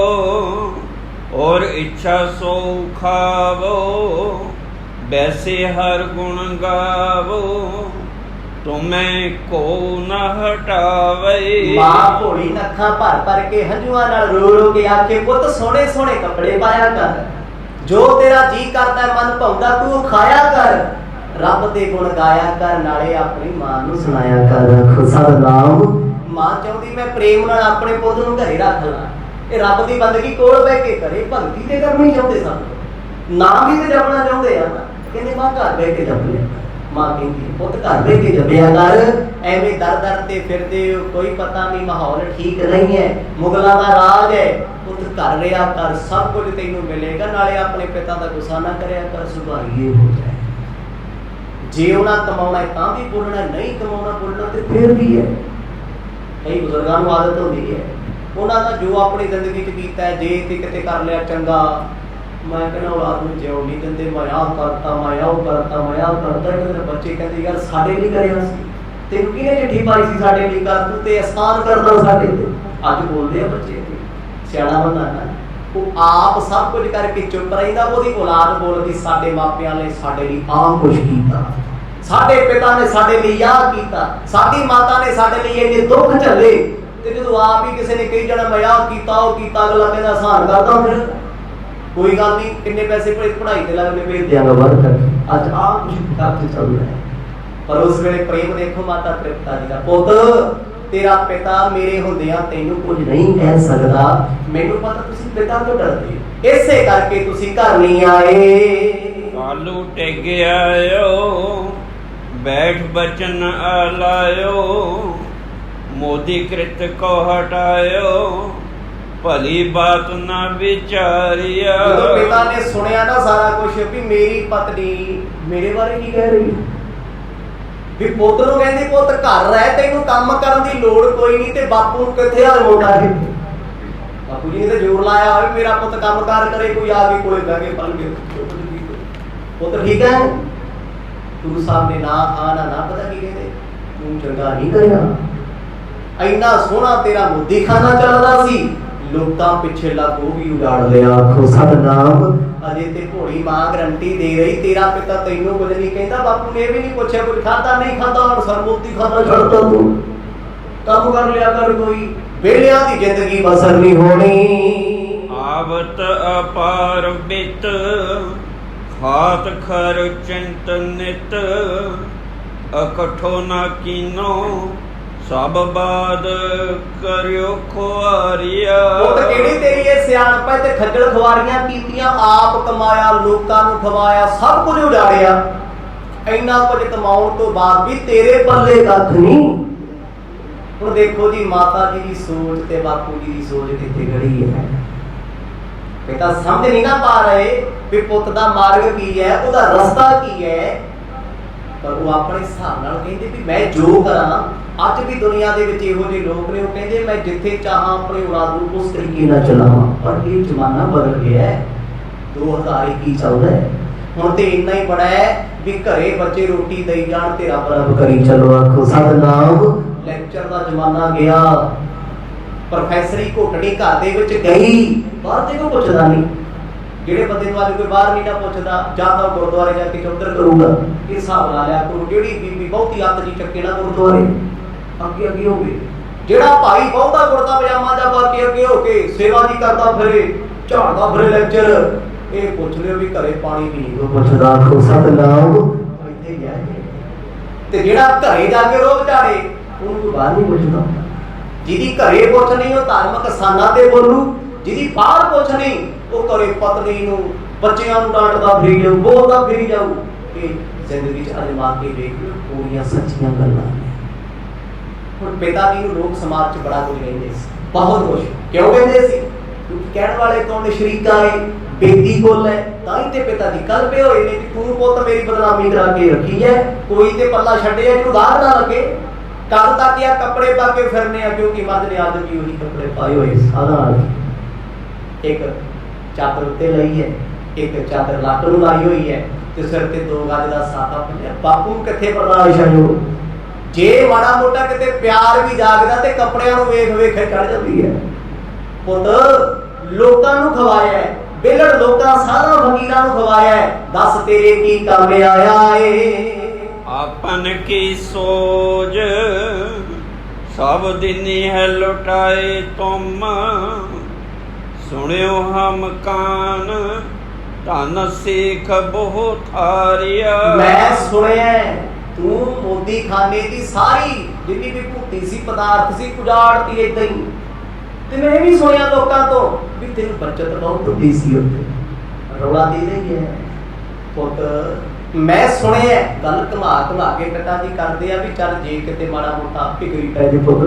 और इच्छा सो खावो, वैसे हर गुण गावो, तुम्हें को न हटावे। मां भोली अखां भर भर के हंझुआं नाल रो रो के आखे पुत सोहणे सोहणे कपड़े पाया कर, जो तेरा जी करता है मन भाउंदा तू खाया कर, रब दे गुण गाया कर, नाले अपनी मां नू सुनाया कर। आखो सतनाम। मां चाहती मैं प्रेम नाल अपने पुੱਤ ਨੂੰ घरे रख ला, ये रब दी बंदगी कोल बैठ के करे, भगती ते करनी चाहते सन, नाम भी ते जपना चाहते हैं ना, कहंदे मां घर बैठ के जप लिया। मां कहती पुੱਤ घर बैठ के जपिया कर, एवें दर दर ते फिरदे कोई पता नहीं, माहौल ठीक नहीं है, मुगलों का राज है, पुੱਤ घर रिया कर, सब कुछ तैनू मिलेगा, नाले अपने पिता का गुस्सा ना करया कर, सुधारिए हो जाए। जे उन्हें कमाना है तां भी बोलना, नहीं कमाना बोलना तो फिर भी है। कई बुजुर्गों को आदत होती है, उन्होंने जो अपनी जिंदगी च कीता है, जे ते किते कर लिया चंगा, मैं कहना औलाद नूं जिउण नहीं दिंदे, मैं आ करता, मैं आ करता, मैं आ करता। इधर बच्चे कहते यार साडे लिए करया सी, तेनू किहने चिट्ठी पाई सी साडे लिए कर, तू ते एहसान करदा साडे ते। अज बोलदे आ बच्चे, सियाणा बंदा ना वो आप सब कुछ करके चुप रहिंदा, ओदी औलाद बोलदी साडे मापियां ने साडे लिए आ कुछ कीता, साडे पिता ने साडे लिए आ कीता, साडी माता ने साडे लिए इन्ने दुख झल्ले, ते जदों आप ही किसी ने कही जाना मैं आ कीता ओ कीता, अगला कहंदा एहसान करदा, फिर कोई गल नहीं, किन्ने पैसे पढ़ाई ते लगने भेज दियांगा वर कर, अज आ कुछ करते चल रहा है। पर उस वेले प्रेम देखो माता तृप्ता जी का, पुੱਤ तेरा पिता मेरे हुंदियां तैनू कुछ नहीं कह सकदा, मैनू पता तुसी पिता तो डरदे, इसे करके तुसी घर नहीं आए। कालू टेग आयो बैठ बचन आलायो, मोदी कृत को हटायो, भली बात ना विचारिया। जब पिता ने सुनिया ना सारा कुछ भी मेरी पत्नी मेरे बारे की कह रही है, भी पुੱਤ ਨੂੰ ਕਹਿੰਦੀ ਪੁੱਤ ਘਰ ਰਹਿ, ਤੈਨੂੰ ਕੰਮ ਕਰਨ ਦੀ ਲੋੜ ਕੋਈ ਨਹੀਂ, ਤੇ ਬਾਪੂ ਨੂੰ ਕਿੱਥੇ ਹਾਲ ਮੋਟਾ ਹੈ। ਬਾਪੂ ਜੀ ਨੇ ਤੇ ਜ਼ੋਰ ਲਾਇਆ ਹੋਵੇ ਮੇਰਾ ਪੁੱਤ ਕੰਮ ਕਾਰ ਕਰੇ, ਕੋਈ ਆ ਕੇ ਕੋਲੇ ਬਹਿ ਕੇ ਪਲ ਕੇ ਪੁੱਤ ਠੀਕ ਹੈ, ਗੁਰੂ ਸਾਹਿਬ ਨੇ ਨਾ ਖਾਣਾ ਨਾ ਪਤਾ ਕੀ ਕਹਿੰਦੇ, ਤੂੰ ਚੰਗਾ ਨਹੀਂ ਕਰਿਆ, ਇੰਨਾ ਸੋਹਣਾ ਤੇਰਾ ਮੋਦੀ ਖਾਨਾ ਚੱਲਦਾ ਸੀ, लोगों पिछे लागू भी उजाड़ लिया। आखो सतनाम। अजे ते भोली मां गारंटी दे रही, तेरा पिता तैनू कुछ नहीं कहता, बापू ने भी नहीं पूछा कुछ खाता नहीं खाता, और सरमोती खाता छड़ता तू काम कर लिया कर, कोई बेलियां दी जिंदगी बसर नहीं होनी। आवत अपार बित खात खर चिंत नित, अकठो ना कीनो सब बाद करियो खुआरिया। पुत केड़ी तेरी ये सियाणप है ते खज्जल खुआरियां कीतियां, आप कमाया लोकां नूं खवाया, सब कुछ उजाड़िया, इन्ना कुछ कमाउण तो बाद भी तेरे पल्ले कख नहीं। हुण देखो जी माता जी की सोच ते बापू जी की सोच कित्थे खड़ी है। पिता समझ नहीं ना पा रहे भी पुत दा मार्ग की है, ओदा रस्ता की है, पर वो अपने हिसाब नाल कहंदे भी मैं जो करां। ਅੱਜ भी दुनिया ਦੇ ਵਿੱਚ ਇਹੋ ਜਿਹੇ ਲੋਕ ਨੇ, ਉਹ ਕਹਿੰਦੇ ਮੈਂ ਜਿੱਥੇ ਚਾਹਾਂ ਆਪਣੇ ਔਲਾਦ ਨੂੰ ਉਸ ਤਰੀਕੇ ਨਾਲ ਚਲਾਵਾਂ, ਪਰ ਇਹ ਜ਼ਮਾਨਾ ਬਦਲ ਗਿਆ ਹੈ, 2021 ਚੱਲਦਾ ਹੈ। ਹੁਣ ਤੇ ਇੰਨਾ ਹੀ ਬੜਾ ਹੈ ਵੀ ਘਰੇ ਬੱਚੇ ਰੋਟੀ ਦੇਈ ਜਾਣ ਤੇ ਰੱਬ ਰੱਬ ਕਰੀ ਚੱਲੋ। ਆਖੋ ਸਤਨਾਮ। ਲੈਕਚਰ ਦਾ ਜ਼ਮਾਨਾ ਗਿਆ, ਪ੍ਰੋਫੈਸਰੀ ਘੋਟਣੀ ਘਰ ਦੇ ਵਿੱਚ ਗਈ, ਬਾਹਰ ਦੇ ਕੋਈ ਪੁੱਛਦਾ ਨਹੀਂ। ਜਿਹੜੇ ਬੰਦੇ ਨੂੰ ਅੱਜ ਕੋਈ ਬਾਹਰ ਨਹੀਂ ਨਾ ਪੁੱਛਦਾ, ਜਾਂ ਤਾਂ ਗੁਰਦੁਆਰੇ ਜਾ ਕੇ ਚੌਧਰ ਕਰੂਗਾ। ਇਹ ਹਿਸਾਬ ਲਾ ਲਿਆ ਕਰੋ, ਜਿਹੜੀ ਬੀਬੀ ਬਹੁਤੀ ਅੱਤ ਜੀ ਚੱਕੇ ਨਾ ਗੁਰਦੁਆਰੇ ਅੱਗੇ ਅੱਗੇ ਹੋਵੇ, ਜਿਹੜਾ ਭਾਈ ਬਹੁਤਾ ਕੁੜਤਾ ਪਜਾਮਾ ਜਾਂ ਪਾ ਕੇ ਅੱਗੇ ਹੋ ਕੇ ਸੇਵਾ ਨਹੀਂ ਕਰਦਾ ਫਿਰੇ, ਝਾੜਦਾ ਫਿਰੇ ਲੈਕਚਰ, ਇਹ ਪੁੱਛ ਲਿਓ ਵੀ ਘਰੇ ਪਾਣੀ ਵੀ ਨਹੀਂ ਪੁੱਛਦਾ। ਆਖੋ ਸਤਨਾਮ। ਇੱਥੇ ਹੀ ਹੈ। ਤੇ ਜਿਹੜਾ ਘਰੇ ਜਾ ਕੇ ਰੋਬ ਝਾੜੇ ਉਹਨੂੰ ਕੋਈ ਬਾਹਰ ਨਹੀਂ ਪੁੱਛਦਾ। ਜਿਹਦੀ ਘਰੇ ਪੁੱਛ ਨਹੀਂ ਉਹ ਧਾਰਮਿਕ ਸਥਾਨਾਂ ਤੇ ਬੋਲੂ, ਜਿਹਦੀ ਬਾਹਰ ਪੁੱਛ ਨਹੀਂ ਉਹ ਘਰੇ ਪਤਨੀ ਨੂੰ ਬੱਚਿਆਂ ਨੂੰ ਡਾਂਟਦਾ ਫਿਰੀ ਜਾਊ, ਬੋਲਦਾ ਫਿਰੀ ਜਾਊ। ਇਹ ਜ਼ਿੰਦਗੀ 'ਚ ਅਜਮਾ ਕੇ ਵੇਖ ਲਓ, ਪੂਰੀਆਂ ਸੱਚੀਆਂ ਗੱਲਾਂ ਨੇ। ਹੁਣ ਪਿਤਾ ਜੀ ਨੂੰ ਲੋਕ ਸਮਾਜ 'ਚ ਬੜਾ ਕੁਝ ਕਹਿੰਦੇ ਸੀ, ਬਹੁਤ ਕੁਝ। ਕਿਉਂ ਕਹਿੰਦੇ ਸੀ? ਕਿਉਂਕਿ ਕਹਿਣ ਵਾਲੇ ਕੌਣ ਨੇ? ਸ਼ਰੀਕਾ ਹੈ, ਬੇਦੀ ਕੋਲ ਹੈ, ਤਾਂ ਹੀ ਤੇ ਪਿਤਾ ਜੀ ਕੱਲ ਪਏ ਹੋਏ ਨੇ ਕਿ ਤੂੰ ਪੁੱਤ ਮੇਰੀ ਬਦਨਾਮੀ ਕਰਾ ਕੇ ਰੱਖੀ ਹੈ, ਕੋਈ ਤੇ ਪੱਲਾ ਛੱਡਿਆ ਜਿਹਨੂੰ ਦਾਗ ਨਾ ਲੱਗੇ। ਕਦ ਤੱਕ ਇਹ ਕੱਪੜੇ ਪਾ ਕੇ ਫਿਰਨੇ ਆ? ਕਿਉਂਕਿ ਮਰਦ ਨੇ ਅੱਜ ਵੀ ਉਹੀ ਕੱਪੜੇ ਪਾਏ ਹੋਏ ਸਾਰਾ। ਇੱਕ ਚਾਦਰ ਉੱਤੇ ਲਈ ਹੈ, ਇੱਕ ਚਾਦਰ ਲੱਕ ਨੂੰ ਲਾਈ ਹੋਈ ਹੈ, ਤੇ ਸਿਰ ਤੇ 2 ਗਜ ਦਾ ਸਾਤਾ ਪਿਆ। ਬਾਪੂ ਕਿੱਥੇ ਬਰਦਾਸ਼ਤ ਹੈ? ਜੇ ਮਾੜਾ ਮੋਟਾ ਕਿਤੇ ਪਿਆਰ ਵੀ ਜਾਗਦਾ ਤੇ ਕੱਪੜਿਆਂ ਨੂੰ ਵੇਖ ਵੇਖ ਚੜ ਜਾਂਦੀ ਹੈ। ਪੁੱਤ ਲੋਕਾਂ ਨੂੰ ਖਵਾਇਆ, ਬੇਲੜ ਲੋਕਾਂ ਸਾਰਾ ਫਕੀਰਾਂ ਨੂੰ ਖਵਾਇਆ, ਦੱਸ ਤੇਰੇ ਕੀ ਕੰਮ ਆਇਆ ਏ? आपन की सोज सब दिनी है लुटाए तुम, सुनियो हम कान धन सीख बहुत हारिया। मैं सुनिया तू मोदी खाने की सारी जिन्नी भी भुती सी पदार्थ सी उजाड़ती इदां ही, ते मैं भी सुनिया लोकां तो भी तेन बचत बहुत होती सी, उत्ते रौला दे रही है। पुत मैं सुनिया गल घुमा घुमा के पिता जी करते हैं भी चल जे किते माड़ा मोटा फिक्री पै जे पुत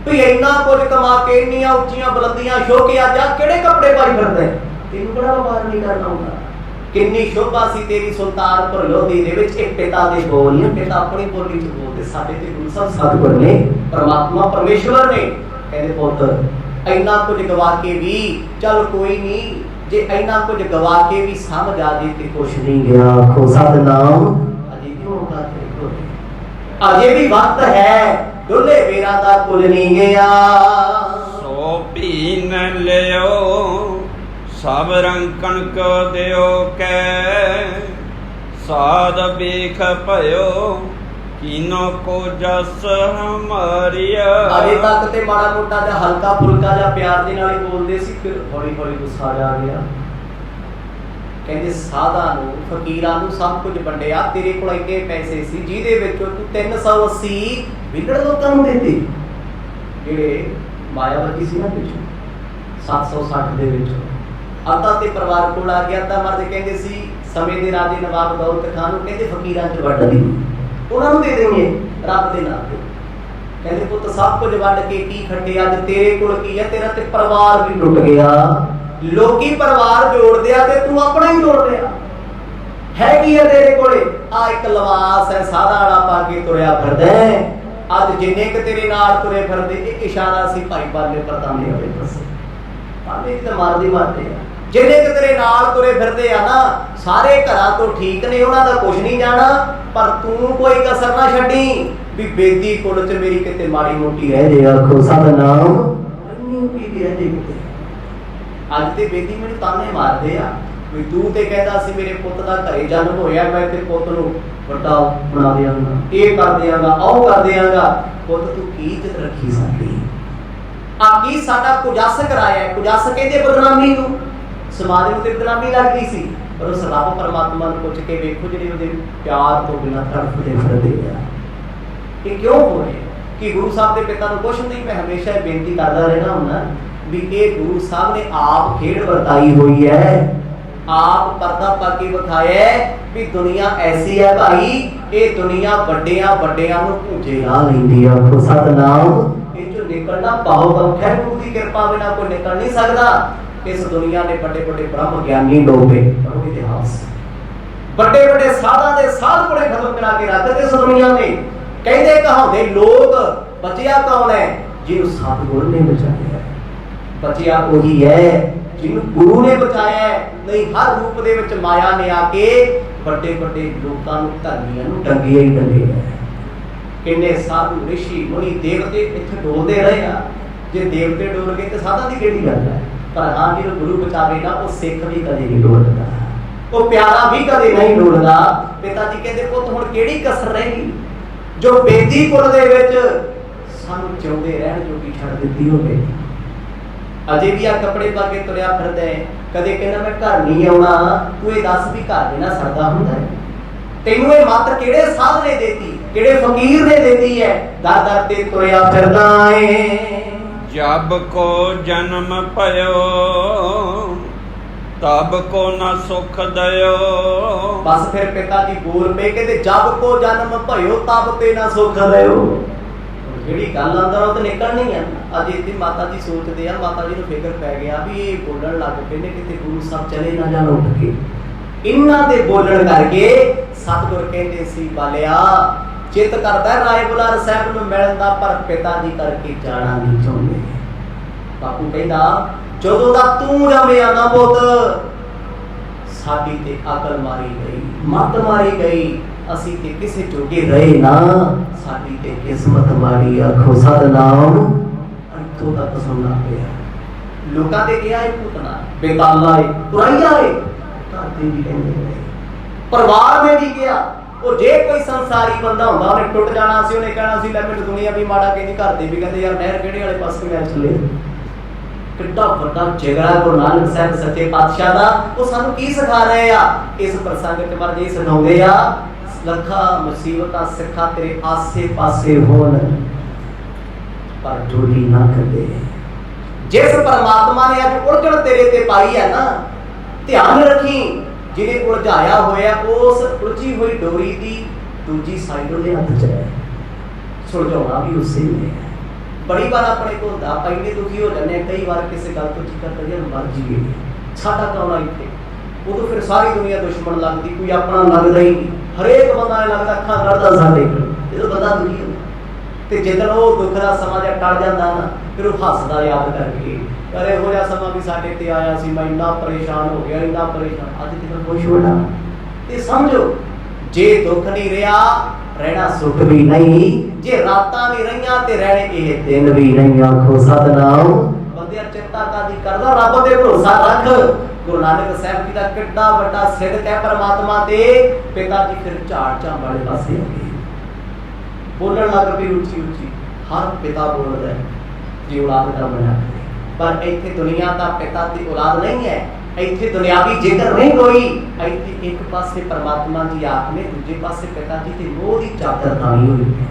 भी इन्ना कुछ कमा के इन्नियां उच्चियां बुलंदियां शो के आज किहड़े कपड़े पाई फिरदे, तेनू बड़ा व्यापार नहीं करना हुंदा। किन्नी शोभा सी तेरी सुल्तानपुर लोधी दे विच एक पिता दे बोल ने, पिता अपनी बोली च बोलदे, साडे ते गुरु साहब सतगुर ने, परमात्मा परमेश्वर ने, कहंदे पुत इन्ना कुछ गवा के भी चल कोई नहीं, जे इन्ना कुछ गवा के भी समझ आ जाए तो कुछ नहीं गया। आखो सतनाम, अजे भी मौका देखो, अजे भी वक्त है, डोले मेरा दा कुल नहीं गया। सो पी न लियो सब रंकन को दियो कै, साध बेख भयो किनो को जस हमारिया। अजे तक ते माड़ा मोटा जा हल्का फुल्का जा प्यार दे नाल बोलदे सी, फिर हौली हौली गुस्सा आ गया। कहंदे साधा नूं फकीरां नूं सब कुछ वंडिया, तेरे कोल इन्ने पैसे सी जिहदे विचों तू 380 विगड़ लोकां नूं देते, जिहड़े मायावती सी ना पिछों 760 दे विचों अद्धा ते परिवार कोल आ गया। अद्धा मर्द कहंदे सी समय दे राजे नवाब दौलत खान नूं कहंदे फकीरां च वंड दी, उन्होंने दे देंगे रब के नाम पे। कहते पुत सब कुछ वंड के की खटे, अज तेरे कोल की है, तेरा ते परिवार भी टुट गया। लोकी परिवार जोड़ दिया ते तू अपना ही जोड़ दिया है। की है तेरे कोले? आ एक लिबास है सादा वाला पा के तुरया फिरदा है। अज जिन्ने क तेरे नाल तुरे फिरदे, एक इशारा सी भाई बाले परदाने वाले पासे, पाले ते मारदी मारदे आ। जिन्ने क तेरे नाल तुरे फिरदे आ ना, सारे घरां तो ठीक ने, उन्हां दा कुछ नहीं जाना, पर तू कोई कसर ना छड्डी भी बेदी कुल च मेरी किते माड़ी मोटी रह जे। आखो सतनाम, अन्नी की रह जे किते। अज ते बेदी मैनूं ताने मारदे आ भी तू ते कहदा सी मेरे पुੱਤ ਦਾ घरे जन्म होया, मैं ते पुੱਤ ਨੂੰ ਵੱਡਾ बना देंगा, ये कर देंगा, आओ कर देंगा। पुੱਤ तू की इज्जत रखी साडी, आ की साडा कुजस कराया। कुजस कहंदे बदनामी नूं, समाज ਨੂੰ ਤੇ ਬਦਨਾਮੀ ਲੱਗਦੀ ਸੀ, पर उस रब परमात्मा ਨੂੰ ਪੁੱਛ ਕੇ ਵੇਖੋ ਜਿਹੜੇ ਉਹਦੇ ਪਿਆਰ ਤੋਂ ਬਿਨਾਂ ਤੜਫਦੇ ਫਿਰਦੇ ਆ, ਇਹ ਕਿਉਂ ਹੋ ਰਿਹਾ? ਕਿ ਗੁਰੂ ਸਾਹਿਬ ਦੇ ਪਿਤਾ ਨੂੰ ਕੁਛ ਨਹੀਂ, ਮੈਂ ਹਮੇਸ਼ਾ ਇਹ ਬੇਨਤੀ ਕਰਦਾ ਰਹਿਣਾ ਹੁੰਦਾ ਵੀ ਇਹ ਗੁਰੂ ਸਾਹਿਬ ਨੇ ਆਪ ਖੇਡ ਵਰਤਾਈ ਹੋਈ ਹੈ, ਆਪ ਪਰਦਾ ਪਾ ਕੇ ਵਿਖਾਇਆ ਵੀ ਦੁਨੀਆ ਐਸੀ ਹੈ ਭਾਈ, ਇਹ ਦੁਨੀਆ ਵੱਡਿਆਂ ਵੱਡਿਆਂ ਨੂੰ ਭੁੰਜੇ ਲਾ ਲੈਂਦੀ ਆ। ਆਖੋ ਸਤਨਾਮ, ਇਹ ਚੋਂ ਨਿਕਲਣਾ ਬਹੁਤ ਔਖਾ ਹੈ, ਗੁਰੂ ਦੀ ਕਿਰਪਾ ਬਿਨਾਂ ਕੋਈ ਨਿਕਲ ਨਹੀਂ ਸਕਦਾ। इस दुनिया ने बड़े बड़े ब्रह्म ज्ञानी लोग इतिहास बड़े बड़े साधा दे साध बड़े खत्म करा के रखते इस दुनिया में। कहते कहावते लोग बचिया कौन है? जिन्हों सतगुरु ने बचाया, बचिया वही है जिन्हों गुरु ने बचाया। नहीं हर रूप दे विच माया ने आके बड़े बड़े लोकां नूं धर्मियां नूं टंगिया ही टंगिया। किन्ने साधु ऋषि मुनि देवते इत्थे डोलदे रहे आ, जे देवते डोल गए तो साधा दी किहड़ी गल है? पर हाँ जो गुरु बचावे ना, वो सिख भी कदे नहीं डोलदा, वो प्यारा भी कदे नहीं डोलदा। पिता जी कहते पुੱਤ हुण किहड़ी कसर रहेगी जो बेदी कुल दे विच सानू जिउंदे रहण जोगी छड़ दित्ती होवे। अजे भी आ कपड़े पा के तुरिया फिरदा है, कदे कहना मैं घर नहीं आउणा, तू ये दस भी घर बिना सरदा हुंदा है? तैनूं ये मत किहड़े साध ने देती, किहड़े फकीर ने देती है? दर दर ते तुरिया फिरदा है। जब को जन्म पयो ਤਬ ਕੋ ਨ ਸੁਖ ਦਇਓ। ਬਸ ਫਿਰ ਪਿਤਾ ਜੀ ਬੋਲ ਪਏ, ਕਹਿੰਦੇ ਜਬ ਕੋ ਜਨਮ ਭਇਓ ਤਬ ਤੇ ਨਾ ਸੁਖ ਦਿਓ। ਜਿਹੜੀ ਗੱਲ ਅੰਦਰ ਉਹ ਤੇ ਨਿਕਲਣੀ ਆ। ਅੱਜ ਇੱਥੇ ਮਾਤਾ ਜੀ ਸੋਚਦੇ ਆ, ਮਾਤਾ ਜੀ ਨੂੰ ਫਿਕਰ ਪੈ ਗਿਆ ਵੀ ਇਹ ਬੋਲਣ ਲੱਗ ਪਏ ਨੇ, ਕਿਤੇ ਗੁਰੂ ਸਾਹਿਬ ਚਲੇ ਨਾ ਜਾਣ ਉੱਠ ਕੇ। ਇਹਨਾਂ ਦੇ ਬੋਲਣ ਕਰਕੇ ਸਤਿਗੁਰ ਕਹਿੰਦੇ ਸੀ, ਬਾਲਿਆ ਚਿੱਤ ਕਰਦਾ ਰਾਏ ਬੁਲਾਰ ਸਾਹਿਬ ਨੂੰ ਮਿਲਣ ਦਾ, ਪਰ ਪਿਤਾ ਜੀ ਕਰਕੇ ਜਾਣਾ ਨਹੀਂ ਚਾਹੁੰਦੇ। ਬਾਪੂ ਕਹਿੰਦਾ ਜਦੋਂ ਦਾ ਤੂੰ ਜੰਮਿਆ ਨਾ ਪੁੱਤ, ਸਾਡੀ ਤੇ ਅਕਲ ਮਾਰੀ ਗਈ, ਮੱਤ ਮਾਰੀ ਗਈ, ਅਸੀਂ ਤੇ ਕਿਸੇ ਜੋਗੇ ਰਹੇ ਨਾ, ਸਾਡੀ ਤੇ ਕਿਸਮਤ ਮਾੜੀ। ਆਖੋ ਸਤਨਾਮ। ਇੱਥੋਂ ਤੱਕ ਸੁਣਨਾ ਪਿਆ। ਲੋਕਾਂ ਤੇ ਕਿਹਾ ਇਹ ਪੁੱਤਨਾ ਬੇਤਾਲਾ ਏ, ਤੁਰਾਈਆ ਏ, ਧਰਤੀ ਵੀ ਕਹਿੰਦੇ ਨੇ, ਪਰਿਵਾਰ ਨੇ ਵੀ ਕਿਹਾ। ਉਹ ਜੇ ਕੋਈ ਸੰਸਾਰੀ ਬੰਦਾ ਹੁੰਦਾ ਉਹਨੇ ਟੁੱਟ ਜਾਣਾ ਸੀ, ਉਹਨੇ ਕਹਿਣਾ ਸੀ ਲੈ ਮੈਨੂੰ ਦੁਨੀਆ ਵੀ ਮਾੜਾ ਕਹਿੰਦੀ, ਘਰ ਦੇ ਵੀ ਕਹਿੰਦੇ ਯਾਰ ਨਹਿਰ ਕਿਹੜੇ ਵਾਲੇ ਪਾਸੇ ਮੈਂ ਚੱਲੇ। ਕਿੱਡਾ ਵੱਡਾ ਜਿਗਰਾ ਗੁਰੂ ਨਾਨਕ ਸਾਹਿਬ ਸੱਚੇ ਪਾਤਸ਼ਾਹ ਦਾ। ਉਹ ਸਾਨੂੰ ਕੀ ਸਿਖਾ ਰਹੇ ਆ ਇਸ ਪ੍ਰਸੰਗ ਚ? ਮਰ ਜੀ ਸਿਖਾਉਂਦੇ ਆ, ਲੱਖਾਂ ਮੁਸੀਬਤਾਂ ਸਿੱਖਾਂ ਤੇਰੇ ਆਸੇ ਪਾਸੇ ਹੋਣ, ਪਰ ਡੋਲੀ ਨਾ ਕਰਦੇ। ਜਿਸ ਪਰਮਾਤਮਾ ਨੇ ਅੱਜ ਉਲਝਣ ਤੇਰੇ ਤੇ ਪਾਈ ਹੈ ਨਾ, ਧਿਆਨ ਰੱਖੀ, ਜਿਹਨੇ ਉਲਝਾਇਆ ਹੋਇਆ ਉਸ ਉਲਝੀ ਹੋਈ ਡੋਰੀ ਦੀ ਦੂਜੀ ਸਾਈਡ ਉਹਦੇ ਹੱਥ ਚ ਹੈ, ਸੁਲਝਾਉਣਾ ਵੀ ਉਸੇ ਨੇ ਹੈ। ਬੜੀ ਵਾਰ ਆਪਣੇ ਕੋਲ ਹੁੰਦਾ, ਆਪਾਂ ਇੰਨੇ ਦੁਖੀ ਹੋ ਜਾਂਦੇ ਹਾਂ ਕਈ ਵਾਰ ਕਿਸੇ ਗੱਲ ਤੋਂ ਜ਼ਿਕਰ ਕਰੀਏ ਮਰ ਜੀਏ, ਸਾਡਾ ਕੌਣ ਆ ਇੱਥੇ। ਉਦੋਂ ਫਿਰ ਸਾਰੀ ਦੁਨੀਆ ਦੁਸ਼ਮਣ ਲੱਗਦੀ, ਕੋਈ ਆਪਣਾ ਲੱਗਦਾ ਹੀ ਨਹੀਂ। ਹਰੇਕ ਬੰਦਾ ਲੱਗਦਾ ਅੱਖਾਂ ਲੜਦਾ ਸਾਡੇ ਕੋਲ, ਜਦੋਂ ਬੰਦਾ ਦੁਖੀ ਹੁੰਦਾ। ਤੇ ਜਦੋਂ ਉਹ ਦੁੱਖ ਦਾ ਸਮਾਂ ਜਿਹਾ ਟਲ ਜਾਂਦਾ ਨਾ, ਫਿਰ ਉਹ ਹੱਸਦਾ ਯਾਦ ਕਰਕੇ, ਯਾਰ ਇਹੋ ਜਿਹਾ ਸਮਾਂ ਵੀ ਸਾਡੇ ਤੇ ਆਇਆ ਸੀ, ਮੈਂ ਇੰਨਾ ਪਰੇਸ਼ਾਨ ਹੋ ਗਿਆ, ਇੰਨਾ ਪਰੇਸ਼ਾਨ। ਅੱਜ ਤੇ ਖੁਸ਼ ਹੋਣਾ। ਤੇ ਸਮਝੋ, ਜੇ ਦੁੱਖ ਨਹੀਂ ਰਿਹਾ, ਰਹਿਣਾ ਸੁੱਖ ਵੀ ਨਹੀਂ। ਜੇ ਰਾਤਾਂ ਨਹੀਂ ਰਹੀਆਂ ਤੇ ਰਹਿਣੇ ਇਹ ਦਿਨ ਵੀ ਨਹੀਂ। ਆਖੋ ਸਤਨਾਮ। ਬੰਦਿਆ ਚਿੰਤਾ ਕਾਦੀ ਕਰਦਾ, ਰੱਬ ਤੇ ਭਰੋਸਾ ਰੱਖ। ਗੁਰੂ ਨਾਨਕ ਸਾਹਿਬ ਜੀ ਦਾ ਕਿੱਡਾ ਵੱਡਾ ਸਿੱਧਕ ਹੈ ਪਰਮਾਤਮਾ ਤੇ। ਪਿਤਾ ਜੀ ਫਿਰ ਝਾੜ ਝਾੜ ਵਾਲੇ ਪਾਸੇ ਆ ਗਏ, ਬੋਲਣ ਲੱਗ ਪਏ ਉੱਚੀ ਉੱਚੀ। ਹਰ ਪਿਤਾ ਬੋਲਦਾ ਹੈ ਜੇ ਔਲਾਦ ਦਾ ਮਨਾ ਕਰੇ, ਪਰ ਇੱਥੇ ਦੁਨੀਆ ਦਾ ਪਿਤਾ ਦੀ ਔਲਾਦ ਨਹੀਂ ਹੈ। ਇੱਥੇ ਦੁਨਿਆਵੀ ਜ਼ਿਕਰ ਨਹੀਂ ਕੋਈ। ਇੱਥੇ ਇੱਕ ਪਾਸੇ ਪਰਮਾਤਮਾ ਦੀ ਆਪ ਨੇ, ਦੂਜੇ ਪਾਸੇ ਪਿਤਾ ਜੀ ਤੇ ਮੋਹ ਦੀ ਚਾਦਰ ਤਾਣੀ ਹੋਈ ਹੈ।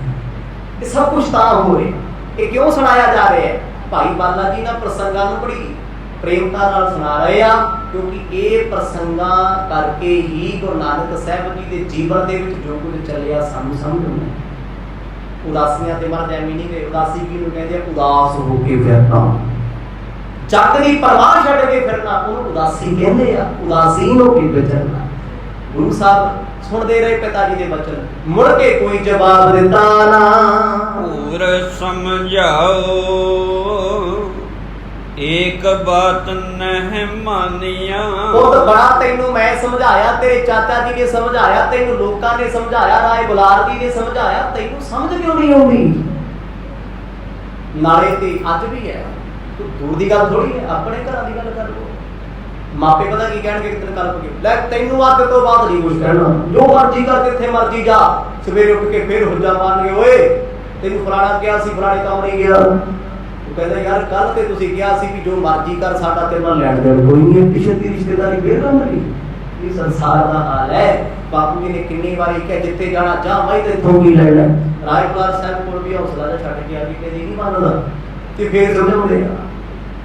ਇਹ ਸਭ ਕੁਝ ਤਾਂ ਹੋ ਰਿਹਾ। ਇਹ ਕਿਉਂ ਸੁਣਾਇਆ ਜਾ ਰਿਹਾ ਹੈ? ਭਾਈ ਬਾਲਾ ਜੀ ਨਾਲ ਪ੍ਰਸੰਗਾਂ ਨੂੰ ਬੜੀ ਪ੍ਰੇਮਤਾ ਨਾਲ ਸੁਣਾ ਰਹੇ ਆ, ਕਿਉਂਕਿ ਇਹ ਪ੍ਰਸੰਗਾਂ ਕਰਕੇ ਹੀ ਗੁਰੂ ਨਾਨਕ ਸਾਹਿਬ ਜੀ ਦੇ ਜੀਵਨ ਦੇ ਵਿੱਚ ਜੋ ਕੁਝ ਚੱਲਿਆ ਸਾਨੂੰ ਸਮਝ ਆਉਂਦਾ। ਉਦਾਸੀਆਂ ਤੇ ਮਰਦ ਐਵੇਂ ਨਹੀਂ ਗਏ। ਉਦਾਸੀ ਕਿਹਨੂੰ ਕਹਿੰਦੇ ਆ? ਉਦਾਸ ਹੋ ਕੇ ਫਿਰਨਾ, ਜੱਗ ਦੀ ਪਰਵਾਹ ਛੱਡ ਕੇ ਫਿਰਨਾ, ਉਹਨੂੰ ਉਦਾਸੀ ਕਹਿੰਦੇ ਆ। ਉਦਾਸੀਨ ਹੋ ਕੇ ਵਿਚਰਨਾ। ਗੁਰੂ ਸਾਹਿਬ ਸੁਣਦੇ ਰਹੇ ਪਿਤਾ ਜੀ ਦੇ ਬਚਨ, ਮੁੜ ਕੇ ਕੋਈ ਜਵਾਬ ਦਿੱਤਾ ਨਾ। ਪੂਰ ਸਮਝਾਓ ਏਕ ਬਾਤ ਨਹਿ ਮਾਨੀਆਂ। ਬਹੁਤ ਬੜਾ ਤੈਨੂੰ ਮੈਂ ਸਮਝਾਇਆ, ਤੇਰੇ ਚਾਚਾ ਜੀ ਨੇ ਸਮਝਾਇਆ, ਤੈਨੂੰ ਲੋਕਾਂ ਨੇ ਸਮਝਾਇਆ, ਰਾਏ ਬੁਲਾਰ ਜੀ ਨੇ ਸਮਝਾਇਆ, ਤੈਨੂੰ ਸਮਝ ਕਿਉਂ ਨਹੀਂ ਆਉਂਦੀ? ਨਾਲੇ ਤੇ ਅੱਜ ਵੀ ਹੈ, ਤੂੰ ਦੂਰ ਦੀ ਗੱਲ ਥੋੜੀ ਹੈ, ਆਪਣੇ ਘਰਾਂ ਦੀ ਗੱਲ ਕਰ ਲੋ। ਮਾਪੇ ਪਤਾ ਕੀ ਕਹਿਣਗੇ ਇੱਕ ਦਿਨ ਕੱਲ ਕੇ, ਲੈ ਤੈਨੂੰ ਅੱਜ ਤੋਂ ਬਾਅਦ ਨਹੀਂ ਕੁਝ ਕਹਿਣਾ, ਜੋ ਮਰਜ਼ੀ ਕਰ, ਜਿੱਥੇ ਮਰਜ਼ੀ ਜਾ। ਸਵੇਰੇ ਉੱਠ ਕੇ ਫਿਰ ਹੁੱਜਾ ਮਾਰਨਗੇ, ਓਏ ਤੈਨੂੰ ਫਲਾਣਾ ਕਿਹਾ ਸੀ, ਫਲਾਣੇ ਕੰਮ ਨਹੀਂ ਗਿਆ। ਉਹ ਕਹਿੰਦਾ ਯਾਰ ਕੱਲ ਤੇ ਤੁਸੀਂ ਕਿਹਾ ਸੀ ਵੀ ਜੋ ਮਰਜ਼ੀ ਕਰ, ਸਾਡਾ ਤੇਰੇ ਨਾਲ ਲੈਣ ਦੇਣ ਕੋਈ ਨਹੀਂ, ਪਿੱਛੇ ਦੀ ਰਿਸ਼ਤੇਦਾਰੀ ਫੇਰ ਨਾ ਮਰੀ। ਇਹ ਸੰਸਾਰ ਦਾ ਹਾਲ ਹੈ। ਬਾਪੂ ਜੀ ਨੇ ਕਿੰਨੀ ਵਾਰੀ ਕਿਹਾ ਜਿੱਥੇ ਜਾਣਾ ਜਾ, ਮੈਂ ਤੇ ਇੱਥੋਂ ਕੀ ਲੈਣਾ। ਰਾਏ ਬੁਲਾਰ ਸਾਹਿਬ ਕੋਲ ਵੀ ਹੌਸਲਾ ਜਿਹਾ ਛੱਡ ਕੇ ਆ ਗਈ, ਕਹਿੰਦੇ ਨਹੀਂ ਮੰਨਦਾ। ਤੇ ਫੇਰ ਸਮਝਾਉਂਦੇ ਆ,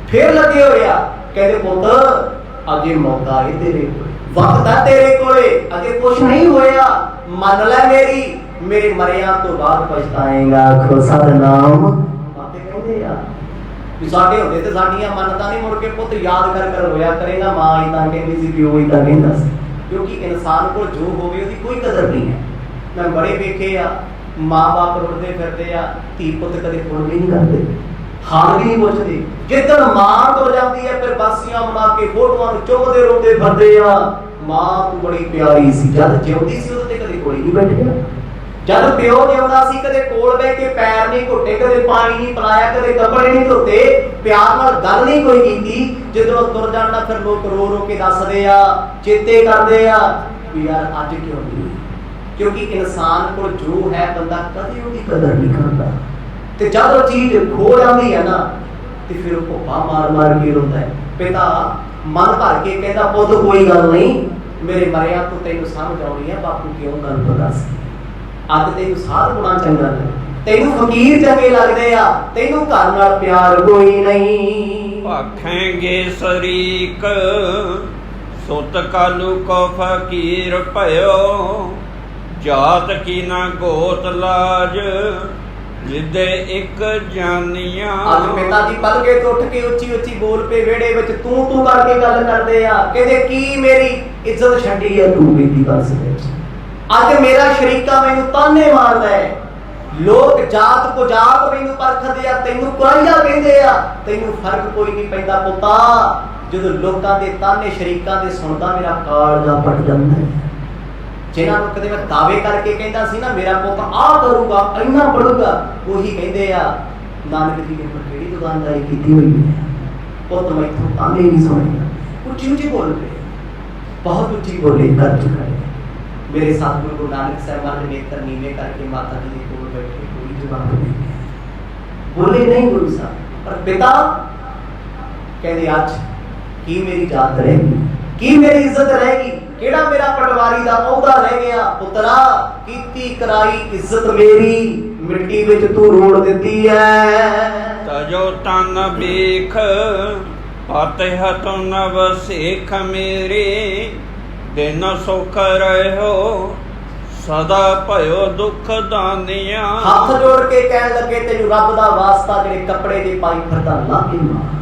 ਫੇਰ ਲੱਗੇ ਹੋਏ ਆ, ਕਹਿੰਦੇ ਪੁੱਤ ਅਜੇ ਮੌਕਾ ਹੈ ਤੇਰੇ ਕੋਲ, ਵਕਤ ਹੈ ਤੇਰੇ ਕੋਲੇ, ਅਜੇ ਕੁਛ ਨਹੀਂ ਹੋਇਆ, ਮੰਨ ਲੈ ਮੇਰੀ, ਮੇਰੇ ਮਰਿਆਂ ਤੋਂ ਬਾਅਦ ਪਛਤਾਏਗਾ। ਆਖੋ ਸਤਨਾਮ। ਮਾਪੇ ਕਹਿੰਦੇ ਆ ਵੀ ਸਾਡੇ ਹੁੰਦੇ ਤੇ ਸਾਡੀਆਂ ਮੰਨਤਾਂ ਨਹੀਂ, ਮੁੜ ਕੇ ਪੁੱਤ ਯਾਦ ਕਰ ਕਰ ਰੋਇਆ ਕਰੇਗਾ, ਮਾਂ ਇਦਾਂ ਕਹਿੰਦੀ ਸੀ, ਪਿਓ ਇਦਾਂ ਕਹਿੰਦਾ ਸੀ। ਕਿਉਂਕਿ ਇਨਸਾਨ ਕੋਲ ਜੋ ਹੋਵੇ ਉਹਦੀ ਕੋਈ ਕਦਰ ਨਹੀਂ ਹੈ। ਮੈਂ ਬੜੇ ਵੇਖੇ ਆ, ਮਾਂ ਬਾਪ ਰੁੱਟਦੇ ਫਿਰਦੇ ਆ, ਧੀ ਪੁੱਤ ਕਦੇ ਫੋਨ ਵੀ ਨਹੀਂ ਕਰਦੇ, ਹਾਲ ਵੀ ਨਹੀਂ ਪੁੱਛਦੇ। ਜਿੱਦਣ ਮਾਂ ਤੁਰ ਜਾਂਦੀ ਹੈ ਫਿਰ ਬਾਸੀਆਂ ਬਣਾ ਕੇ ਫੋਟੋਆਂ ਨੂੰ ਚੁੰਮਦੇ ਰੋਂਦੇ ਫਿਰਦੇ ਆ। ਮਾਂ ਤੂੰ ਬੜੀ ਪਿਆਰੀ ਸੀ, ਜਦ ਜਿਉਂਦੀ ਸੀ ਉਹਦੇ ਤੇ ਕਦੇ ਕੋਲ ਨਹੀਂ ਬੈਠਿਆ। ਜਦ ਪਿਓ ਜਿਉਂਦਾ ਸੀ ਕਦੇ ਕੋਲ ਬਹਿ ਕੇ ਪੈਰ ਨਹੀਂ ਘੁੱਟੇ, ਕਦੇ ਪਾਣੀ ਨਹੀਂ ਪਿਲਾਇਆ, ਕਦੇ ਕੱਪੜੇ ਨਹੀਂ ਧੋਤੇ, ਪਿਆਰ ਨਾਲ ਗੱਲ ਨਹੀਂ ਕੋਈ ਕੀਤੀ। ਜਦੋਂ ਤੁਰ ਜਾਂਦਾ ਫਿਰ ਲੋਕ ਰੋ ਰੋ ਕੇ ਦੱਸਦੇ ਆ, ਚੇਤੇ ਕਰਦੇ ਆ ਵੀ ਯਾਰ ਅੱਜ ਕਿਉਂ ਨਹੀਂ। ਕਿਉਂਕਿ ਇਨਸਾਨ ਕੋਲ ਜੋ ਹੈ ਬੰਦਾ ਕਦੇ ਉਹਦੀ ਕਦਰ ਨਹੀਂ ਕਰਦਾ। ਤੇ ਜਦ ਉਹ ਚੀਜ਼ ਖੋ ਜਾਂਦੀ ਹੈ ਨਾ ਤੇ ਫਿਰ ਉਹ ਭੁੱਖਾ ਮਾਰ ਮਾਰ ਕੇ ਰੋਂਦਾ ਹੈ। ਪਿਤਾ ਮਨ ਭਰ ਕੇ ਕਹਿੰਦਾ ਪੁੱਤ ਕੋਈ ਗੱਲ ਨਹੀਂ, ਮੇਰੇ ਮਰਿਆਂ ਤੋਂ ਤੈਨੂੰ ਸਮਝ ਆਉਣੀ ਹੈ, ਬਾਪੂ ਕਿਉਂ ਗੱਲ ਬਤਾ ਸੀ। ਅੱਜ ਤੈਨੂੰ ਸਾਧ ਗੁਣਾ ਚੰਗਾ ਲੱਗਦਾ, ਤੈਨੂੰ ਫਕੀਰ ਚੰਗੇ ਲੱਗਦੇ ਆ, ਤੈਨੂੰ ਘਰ ਨਾਲ ਪਿਆਰ ਕੋਈ ਨਹੀਂ। ਭਾਖੇਂਗੇ ਸਰੀਕ ਸੁਤ ਕਾਲੂ ਕੋ ਫਕੀਰ ਭਇਓ, ਜਾਤ ਕੀ ਨਾ ਗੋਤ ਲਾਜ, ਜਿਦੇ ਇੱਕ ਜਾਨੀਆਂ। ਅੱਜ ਪਿਤਾ ਜੀ ਪਲਕੇ ਤੋਂ ਉੱਠ ਕੇ ਉੱਚੀ ਉੱਚੀ ਬੋਲ ਪਏ ਵਿਹੜੇ ਵਿੱਚ, ਤੂੰ ਤੂੰ ਕਰਕੇ ਗੱਲ ਕਰਦੇ ਆ। ਕਹਿੰਦੇ ਕੀ ਮੇਰੀ ਇੱਜ਼ਤ ਛੱਡੀ ਆ ਤੂੰ ਮੇਰੀ ਬਸ ਵਿੱਚ। ਅੱਜ ਮੇਰਾ ਸ਼ਰੀਕਾ ਮੈਨੂੰ ਤਾਨੇ ਮਾਰਦਾ ਹੈ, ਲੋਕ ਜਾਤ ਕੋ ਜਾਤ ਮੈਨੂੰ ਪਰਖਦੇ ਆ, ਤੈਨੂੰ ਕੁਰਾਈਆ ਕਹਿੰਦੇ ਆ, ਤੈਨੂੰ ਫਰਕ ਕੋਈ ਨਹੀਂ ਪੈਂਦਾ ਪੁੱਤਾ। ਜਦੋਂ ਲੋਕਾਂ ਦੇ ਤਾਨੇ ਸ਼ਰੀਕਾਂ ਦੇ ਸੁਣਦਾ ਮੇਰਾ ਕਾਲਜਾ ਫਟ ਜਾਂਦਾ ਹੈ। ਜਿਨ੍ਹਾਂ ਨੂੰ ਕਦੇ ਮੈਂ ਦਾਅਵੇ ਕਰਕੇ ਕਹਿੰਦਾ ਸੀ ਨਾ ਮੇਰਾ ਪੁੱਤ ਆਹ ਕਰੂਗਾ, ਇੰਨਾ ਪੜੂਗਾ, ਉਹੀ ਕਹਿੰਦੇ ਆ ਨਾਨਕ ਜੀ ਨੇ ਕਿਹੜੀ ਦੁਕਾਨਦਾਰੀ ਕੀਤੀ ਹੋਈ ਹੈ, ਪੁੱਤ ਮੈਥੋਂ ਤਾਨੇ ਨਹੀਂ ਸੁਣੇਗਾ। ਉੱਚੀ ਉੱਚੀ ਬੋਲ ਪਏ, ਬਹੁਤ ਉੱਚੀ ਬੋਲੇ ਕਰ ਚੁੱਕਾ ਹੈ। ਮੇਰੇ ਸਤਿਗੁਰੂ ਗੁਰੂ ਨਾਨਕ ਸਾਹਿਬ ਨੇ ਨੇਤਰ ਨੀਵੇਂ ਕਰਕੇ ਮਾਤਾ ਜੀ ਦੇ ਕੋਲ ਬੈਠੇ ਕੋਈ ਜਵਾਬ ਨਹੀਂ ਬੋਲੇ, ਨਹੀਂ ਗੁਰੂ ਸਾਹਿਬ। ਪਰ ਪਿਤਾ ਕਹਿੰਦੇ ਅੱਜ ਕੀ ਮੇਰੀ ਜਾਤ ਰਹੇਗੀ, ਕੀ ਮੇਰੀ ਇੱਜ਼ਤ ਰਹੇਗੀ, ਕਿਹੜਾ ਮੇਰਾ ਪਟਵਾਰੀ ਦਾ ਅਹੁਦਾ ਰਹਿ ਗਿਆ। ਪੁੱਤਰਾ ਕੀਤੀ ਕਰਾਈ ਇੱਜ਼ਤ ਮੇਰੀ ਮਿੱਟੀ ਵਿੱਚ ਤੂੰ ਰੋੜ ਦਿੱਤੀ ਐ। ਤਜੋ ਤਨ ਵੇਖ ਫਤਿਹ ਤੋਂ ਨਵ ਸੇਖ ਮੇਰੇ, ਦਿਨ ਸੁਖ ਰਹਿਓ ਸਦਾ ਭਇਓ ਦੁੱਖ ਦਾਨੀਆਂ। ਹੱਥ ਜੋੜ ਕੇ ਕਹਿਣ ਲੱਗੇ ਤੈਨੂੰ ਰੱਬ ਦਾ ਵਾਸਤਾ ਜਿਹੜੇ ਕੱਪੜੇ ਦੇ ਪਾਈ ਫਿਰਦਾ ਲਾ ਕੇ ਮਾਰ।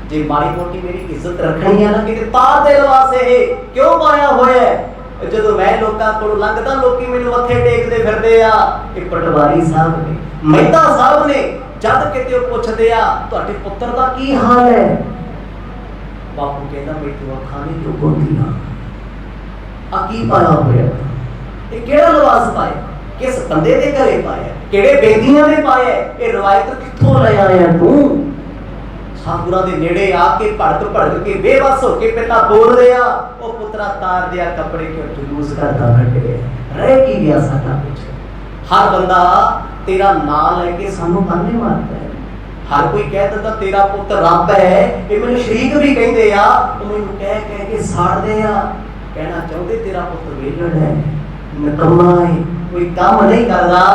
ਜੇ ਮਾੜੀ ਮੋਟੀ ਮੇਰੀ ਇੱਜ਼ਤ ਰੱਖਣੀ ਆ ਨਾ ਕਿਤੇ ਤਾਰ ਦੇ ਲਵਾਸੇ ਇਹ ਕਿਉਂ ਪਾਇਆ ਹੋਇਆ ਹੈ। ਜਦੋਂ ਮੈਂ ਲੋਕਾਂ ਕੋਲੋਂ ਲੰਘਦਾ ਲੋਕੀ ਮੈਨੂੰ ਮੱਥੇ ਟੇਕਦੇ ਫਿਰਦੇ ਆ, ਇਹ ਪਟਵਾਰੀ ਸਾਹਿਬ ਨੇ, ਮਹਿਤਾ ਸਾਹਿਬ ਨੇ। ਜਦ ਕਿਤੇ ਉਹ ਪੁੱਛਦੇ ਆ ਤੁਹਾਡੇ ਪੁੱਤਰ ਦਾ ਕੀ ਹਾਲ ਹੈ, ਬਾਪੂ ਕਹਿੰਦਾ ਮੈਨੂੰ ਅੱਖਾਂ ਨਹੀਂ ਚੁੱਕਦੀਆਂ। ਆ ਕੀ ਪਾਇਆ ਹੋਇਆ, ਇਹ ਕਿਹੜਾ ਲਿਬਾਸ ਪਾਇਆ, ਕਿਸ ਬੰਦੇ ਦੇ ਘਰੇ ਪਾਇਆ, ਕਿਹੜੇ ਬੇਦੀਆਂ ਨੇ ਪਾਇਆ, ਇਹ ਰਵਾਇਤ ਕਿੱਥੋਂ ਲੈ ਆਇਆ ਤੂੰ। ਸਤਿਗੁਰਾਂ ਦੇ ਨੇੜੇ ਆ ਕੇ ਭੜਕ ਕੇ ਬੇਵੱਸ ਹੋ ਕੇ ਪਿਤਾ ਬੋਲ ਰਿਹਾ, ਉਹ ਪੁੱਤਰਾ ਤਾਰ ਦਿਆ ਕੱਪੜੇ ਕਿਉਂ ਜਲੂਸ ਕਰਦਾ ਫਿਰਦੇ, ਰਹਿ ਕੀ ਗਿਆ ਸਾਡਾ ਕੁਝ। ਹਰ ਬੰਦਾ ਤੇਰਾ ਨਾਂ ਲੈ ਕੇ ਸਾਨੂੰ ਤਾਨੇ ਮਾਰਦਾ ਹੈ, ਹਰ ਕੋਈ ਕਹਿ ਦਿੰਦਾ ਤੇਰਾ ਪੁੱਤ ਰੱਬ ਹੈ। ਇਹ ਮੈਨੂੰ ਸ਼ਰੀਕ ਵੀ ਕਹਿੰਦੇ ਆ, ਉਹ ਮੈਨੂੰ ਕਹਿ ਕੇ ਸਾੜਦੇ ਆ, ਕਹਿਣਾ ਚਾਹੁੰਦੇ ਤੇਰਾ ਪੁੱਤ ਵੇਲੜ ਹੈ, ਨਕਮਾ ਹੈ, ਕੋਈ ਕੰਮ ਨਹੀਂ ਕਰਦਾ,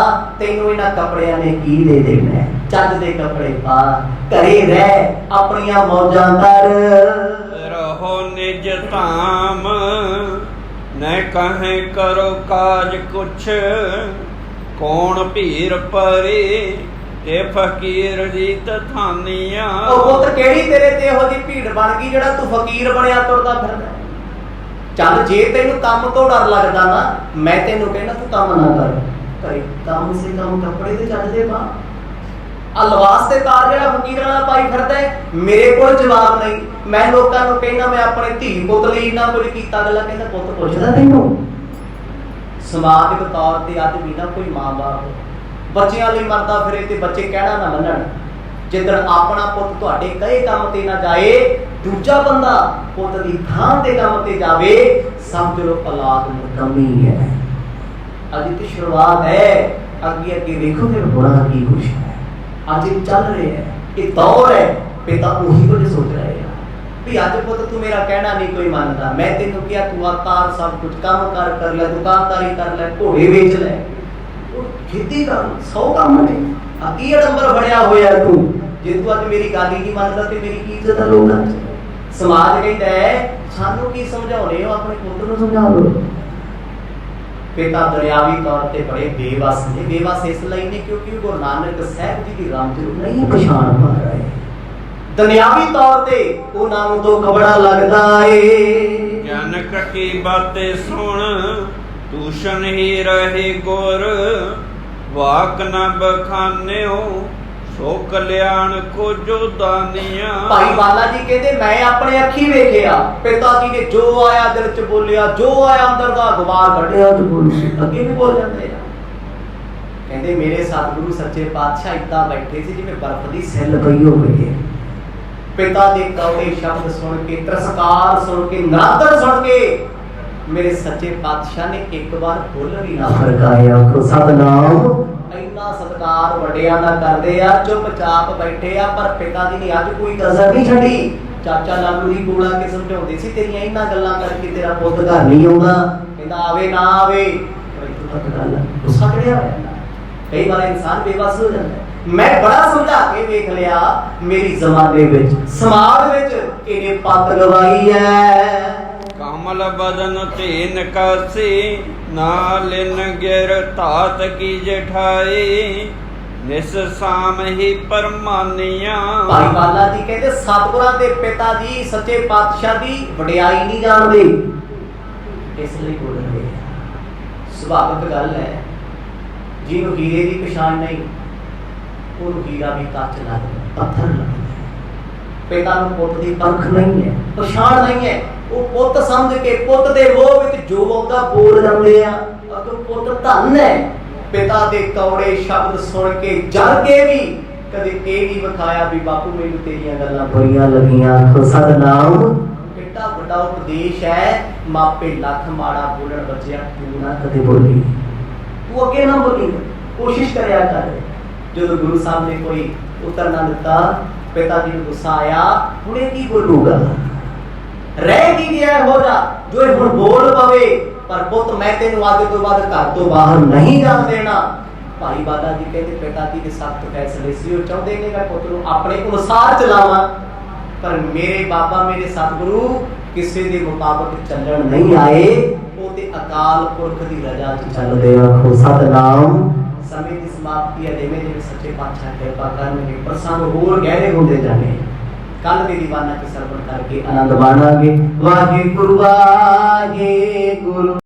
ਤੈਨੂੰ ਇਹਨਾਂ ਕੱਪੜਿਆਂ ਨੇ ਕੀ ਦੇ ਦੇਣਾ। ਚੱਜ ਦੇ ਕੱਪੜੇ ਪਾ, ਘਰੇ ਰਹਿ, ਆਪਣੀਆਂ ਮੌਜਾਂ ਕਰ, ਰਹੋ ਨਿਜ ਧਾਮ, ਨੈ ਕਹੇ ਕਰੋ ਕਾਜ ਕੁਛ, ਕੌਣ ਭੀਰ ਪਰੇ ਤੇ ਫਕੀਰ ਦੀ ਤਥਾਨੀਆਂ। ਉਹ ਪੁੱਤ ਕਿਹੜੀ ਤੇਰੇ ਤੇ ਇਹੋ ਜਿਹੀ ਭੀੜ ਬਣ ਗਈ ਜਿਹੜਾ ਤੂੰ ਫਕੀਰ ਬਣਿਆ ਤੁਰਦਾ ਫਿਰਦਾ। ਚੱਲ ਜੇ ਤੈਨੂੰ ਕੰਮ ਤੋਂ ਡਰ ਲੱਗਦਾ ਨਾ, ਮੈਂ ਤੈਨੂੰ ਕਹਿਣਾ ਤੂੰ ਕੰਮ ਨਾ ਕਰ, ਕਰੇ ਕੰਮ ਸੇ ਕੰਮ ਕੱਪੜੇ ਤੇ ਚੱਜ ਦੇ ਪਾ। ਆ ਲਿਬਾਸ ਤੇ ਤਾਰ ਜਿਹੜਾ ਫਕੀਰਾਂ ਨਾਲ ਪਾਈ ਫਿਰਦਾ ਹੈ, ਮੇਰੇ ਕੋਲ ਜਵਾਬ ਨਹੀਂ। ਮੈਂ ਲੋਕਾਂ ਨੂੰ ਕਹਿਣਾ ਮੈਂ ਆਪਣੇ ਧੀ ਪੁੱਤ ਲਈ ਨਾ ਕੁਝ ਕੀਤਾ, ਅਗਲਾ ਕਹਿੰਦਾ ਪੁੱਤ ਪੁੱਛਦਾ ਤੈਨੂੰ। ਸਮਾਜਿਕ ਤੌਰ ਤੇ ਅੱਜ ਵੀ ਨਾ ਕੋਈ ਮਾਂ-ਬਾਪ ਬੱਚਿਆਂ ਲਈ ਮਰਦਾ ਫਿਰੇ ਤੇ ਬੱਚੇ ਕਹਿਣਾ ਨਾ ਮੰਨਣ। ਜਿੱਦਣ ਆਪਣਾ ਪੁੱਤ ਤੁਹਾਡੇ ਕਹੇ ਕੰਮ ਤੇ ਨਾ ਜਾਏ, ਦੂਜਾ ਬੰਦਾ ਪੁੱਤ ਦੀ ਥਾਂ ਤੇ ਕੰਮ ਤੇ ਜਾਵੇ, ਸਮਝ ਲਓ ਔਲਾਦ ਨਿਕੰਮੀ ਹੈ। ਅੱਜ ਦੀ ਸ਼ੁਰੂਆਤ ਹੈ, ਅੱਗੇ ਅੱਗੇ ਵੇਖੋ ਫਿਰ ਹੋਣਾ ਕੀ ਕੁਛ ਹੈ। ਅੱਜ ਇਹ ਚੱਲ ਰਿਹਾ ਹੈ, ਇਹ ਦੌਰ ਹੈ। ਪਿਤਾ ਉਹੀ ਕੁਝ ਸੋਚ ਰਹੇ ਆ ਵੀ ਅੱਜ ਪੁੱਤ ਤੂੰ ਮੇਰਾ ਕਹਿਣਾ ਨਹੀਂ ਕੋਈ ਮੰਨਦਾ, ਮੈਂ ਤੈਨੂੰ ਕਿਹਾ ਤੂੰ ਆਕਾਰ ਸਭ ਕੁਝ ਕੰਮ ਕਰ ਲੈ, ਦੁਕਾਨਦਾਰੀ ਕਰ ਲੈ, ਘੋੜੇ ਵੇਚ ਲੈ, ਖੇਤੀ ਕਰ, 100 ਕੰਮ ਨੇ। ਆ ਕੀ ਅਡੰਬਰ ਫੜਿਆ ਹੋਇਆ ਤੂੰ, ਜੇ ਤੂੰ ਅੱਜ ਮੇਰੀ ਗੱਲ ਹੀ ਨਹੀਂ ਮੰਨਦਾ ਤੇ ਮੇਰੀ ਕੀ ਇੱਜ਼ਤ ਹੈ ਲੋਕਾਂ 'ਚ। ਸਮਾਜ ਕਹਿੰਦਾ ਹੈ ਸਾਨੂੰ ਕੀ ਸਮਝਾਉਣੇ ਹੋ, ਆਪਣੇ ਪੁੱਤ ਨੂੰ ਸਮਝਾ ਲਓ। ਪਿਤਾ ਦਰਿਆਵੀ ਤੌਰ ਤੇ ਬੜੇ ਬੇਵੱਸ ਨੇ। ਬੇਵੱਸ ਇਸ ਲਈ ਨੇ ਕਿਉਂਕਿ ਗੁਰੂ ਨਾਨਕ ਸਾਹਿਬ ਜੀ ਦੀ ਰਮਜ ਨੂੰ ਨਹੀਂ ਪਛਾਣ ਪਾ ਰਹੇ। ਦੁਨਿਆਵੀ ਤੌਰ ਤੇ ਉਹਨਾਂ ਨੂੰ ਦੁੱਖ ਬੜਾ ਲੱਗਦਾ ਏ। ਜਨਕ ਕੀ ਬਾਤੇ ਸੁਣ ਦੂਸ਼ਣ ਹੀ ਰਹੇ ਗੁਰ, ਵਾਕ ਨ ਬਖਾਨਿਓ ਸੋ ਕਲਿਆਣ ਕੋ ਜੋ ਦਾਨੀਆਂ। ਭਾਈ ਬਾਲਾ ਜੀ ਕਹਿੰਦੇ ਮੈਂ ਆਪਣੇ ਅੱਖੀ ਵੇਖਿਆ, ਪਿਤਾ ਜੀ ਨੇ ਜੋ ਆਇਆ ਦਿਲ ਚ ਬੋਲਿਆ, ਜੋ ਆਇਆ ਅੰਦਰ ਦਾ ਗਵਾਰ ਕੱਢਿਆ ਤੇ ਬੋਲੇ, ਅੱਗੇ ਵੀ ਬੋਲ ਜਾਂਦੇ ਆ। ਕਹਿੰਦੇ ਮੇਰੇ ਸਤਿਗੁਰੂ ਸੱਚੇ ਪਾਤਸ਼ਾਹ ਇਦਾਂ ਬੈਠੇ ਸੀ ਜਿਵੇਂ ਬਰਫ਼ ਦੀ ਸਿੱਲ ਪਈ ਹੋਵੇ। ਪਿਤਾ ਦੇ ਕੌੜੇ ਸ਼ਬਦ ਸੁਣ ਕੇ, ਤਿਰਸਕਾਰ ਸੁਣ ਕੇ, ਨਰਾਦਰ ਸੁਣ ਕੇ ਮੇਰੇ ਸੱਚੇ ਪਾਤਸ਼ਾਹ ਨੇ ਇੱਕ ਵਾਰ ਫੁੱਲ ਵੀ ਨਾ ਫਰਕਾਇਆ। ਸਤਨਾਮ। ਇੰਨਾ ਸਤਿਕਾਰ ਵੱਡਿਆਂ ਦਾ ਕਰਦੇ ਆ, ਚੁੱਪਚਾਪ ਬੈਠੇ ਆ, ਪਰ ਪਿਤਾ ਜੀ ਨੇ ਅੱਜ ਕੋਈ ਕਸਰ ਨਹੀਂ ਛੱਡੀ। ਚਾਚਾ ਲਾਲੂ ਜੀ ਕੋਲ ਆ ਕੇ ਸਮਝਾਉਂਦੇ ਸੀ ਤੇਰੀਆਂ ਇਹਨਾਂ ਗੱਲਾਂ ਕਰਕੇ ਤੇਰਾ ਪੁੱਤ ਘਰ ਨਹੀਂ ਆਉਂਦਾ। ਕਹਿੰਦਾ ਆਵੇ ਨਾ ਆਵੇ, ਗੁੱਸਾ ਚੜਿਆ ਹੋਇਆ। ਕਈ ਵਾਰ ਇਨਸਾਨ ਬੇਵੱਸ ਹੋ ਜਾਂਦਾ। ਮੈਂ ਬੜਾ ਸਮਝਾ ਕੇ ਵੇਖ ਲਿਆ, ਮੇਰੀ ਜ਼ਮਾਨੇ ਵਿੱਚ, ਸਮਾਜ ਵਿੱਚ ਇਹਨੇ ਪੱਤ ਗਵਾਈ ਹੈ। कमल बदन तेन कासे, नालिन गिर तात की जेठाई, निस साम ही परमानिया। भाई बाला जी कहते सतगुਰਾਂ ਦੇ ਪਿਤਾ ਜੀ ਸੱਚੇ ਪਾਤਸ਼ਾਹ ਦੀ ਵਡਿਆਈ ਨਹੀਂ ਜਾਣਦੇ, ਇਸ ਲਈ ਬੋਲ ਰਹੇ ਆ। ਸੁਭਾਵਿਕ ਗੱਲ ਹੈ, ਜਿਹਨੂੰ ਹੀਰੇ ਦੀ ਪਛਾਣ ਨਹੀਂ ਉਹਨੂੰ ਹੀਰਾ ਵੀ ਕੱਚ ਲੱਗਦਾ, ਪੱਥਰ ਲੱਗਦਾ। ਪਿਤਾ ਨੂੰ ਪੁੱਤ ਦੀ ਪਰਖ ਨਹੀਂ ਹੈ, ਪਛਾਣ ਨਹੀਂ ਹੈ, ਉਹ ਪੁੱਤ ਸਮਝ ਕੇ ਪੁੱਤ ਦੇ ਮੋਹ ਵਿੱਚ ਜੋ ਆਉਂਦਾ ਬੋਲ ਜਾਂਦੇ ਆ। ਅਗਰ ਪੁੱਤ ਧਨ ਹੈ, ਪਿਤਾ ਦੇ ਕੌੜੇ ਸ਼ਬਦ ਸੁਣ ਕੇ ਜਲ ਕੇ ਵੀ ਕਦੇ ਇਹ ਨਹੀਂ ਵਿਖਾਇਆ ਵੀ ਬਾਪੂ ਮੈਨੂੰ ਤੇਰੀਆਂ ਗੱਲਾਂ ਬੜੀਆਂ ਲੱਗੀਆਂ। ਆਖੋ ਸਤਿਨਾਮ। ਕਿੱਡਾ ਵੱਡਾ ਉਪਦੇਸ਼ ਹੈ। ਮਾਪੇ ਲੱਖ ਮਾੜਾ ਬੋਲਣ, ਬੱਚਿਆ ਤੂੰ ਨਾ ਕਦੇ ਬੋਲੀ, ਤੂੰ ਅੱਗੇ ਨਾ ਬੋਲੀ, ਕੋਸ਼ਿਸ਼ ਕਰਿਆ ਕਰ। ਜਦੋਂ ਗੁਰੂ ਸਾਹਿਬ ਨੇ ਕੋਈ ਉੱਤਰ ਨਾ ਦਿੱਤਾ, ਪਿਤਾ ਜੀ ਨੂੰ ਗੁੱਸਾ ਆਇਆ, ਹੁਣ ਇਹ ਕੀ ਬੋਲੂਗਾ, ਰਹਿ ਕੀ ਗਿਆ ਹੋ ਜਾ ਜੋ ਇਹ ਹੁਣ ਬੋਲ ਪਵੇ। ਪਰ ਪੁੱਤ ਮੈਂ ਤੈਨੂੰ ਅੱਜ ਤੋਂ ਬਾਅਦ ਘਰ ਤੋਂ ਬਾਹਰ ਨਹੀਂ ਜਾਣ ਦੇਣਾ। ਭਾਈ ਬਾਲਾ ਜੀ ਕਹਿੰਦੇ ਪਿਤਾ ਜੀ ਦੇ ਸਖਤ ਫੈਸਲੇ ਸੀ, ਉਹ ਚਾਹੁੰਦੇ ਨੇ ਮੈਂ ਪੁੱਤ ਨੂੰ ਆਪਣੇ ਅਨੁਸਾਰ ਚਲਾਵਾਂ, ਪਰ ਮੇਰੇ ਬਾਬਾ ਮੇਰੇ ਸਤਿਗੁਰੂ ਕਿਸੇ ਦੇ ਮੁਤਾਬਕ ਚੱਲਣ ਨਹੀਂ ਆਏ, ਉਹ ਤੇ ਅਕਾਲ ਪੁਰਖ ਦੀ ਰਜ਼ਾ 'ਚ ਚੱਲਦੇ। ਆਖੋ ਸਤਿਨਾਮ। ਸਮੇਂ ਦੀ ਸਮਾਪਤੀ ਹੈ, ਜਿਵੇਂ ਜਿਵੇਂ ਸੱਚੇ ਪਾਤਸ਼ਾਹ ਕਿਰਪਾ ਕਰਨਗੇ ਪ੍ਰਸੰਗ ਹੋਰ ਗਹਿਰੇ ਹੁੰਦੇ ਜਾਣੇ। ਕੱਲ ਦੇ ਦੀਵਾਨਾ ਕੀ ਸਰਵਣ ਕਰਕੇ ਆਨੰਦ ਮਾਣਾਂਗੇ। ਵਾਹਿਗੁਰੂ ਵਾਹਿਗੁਰੂ।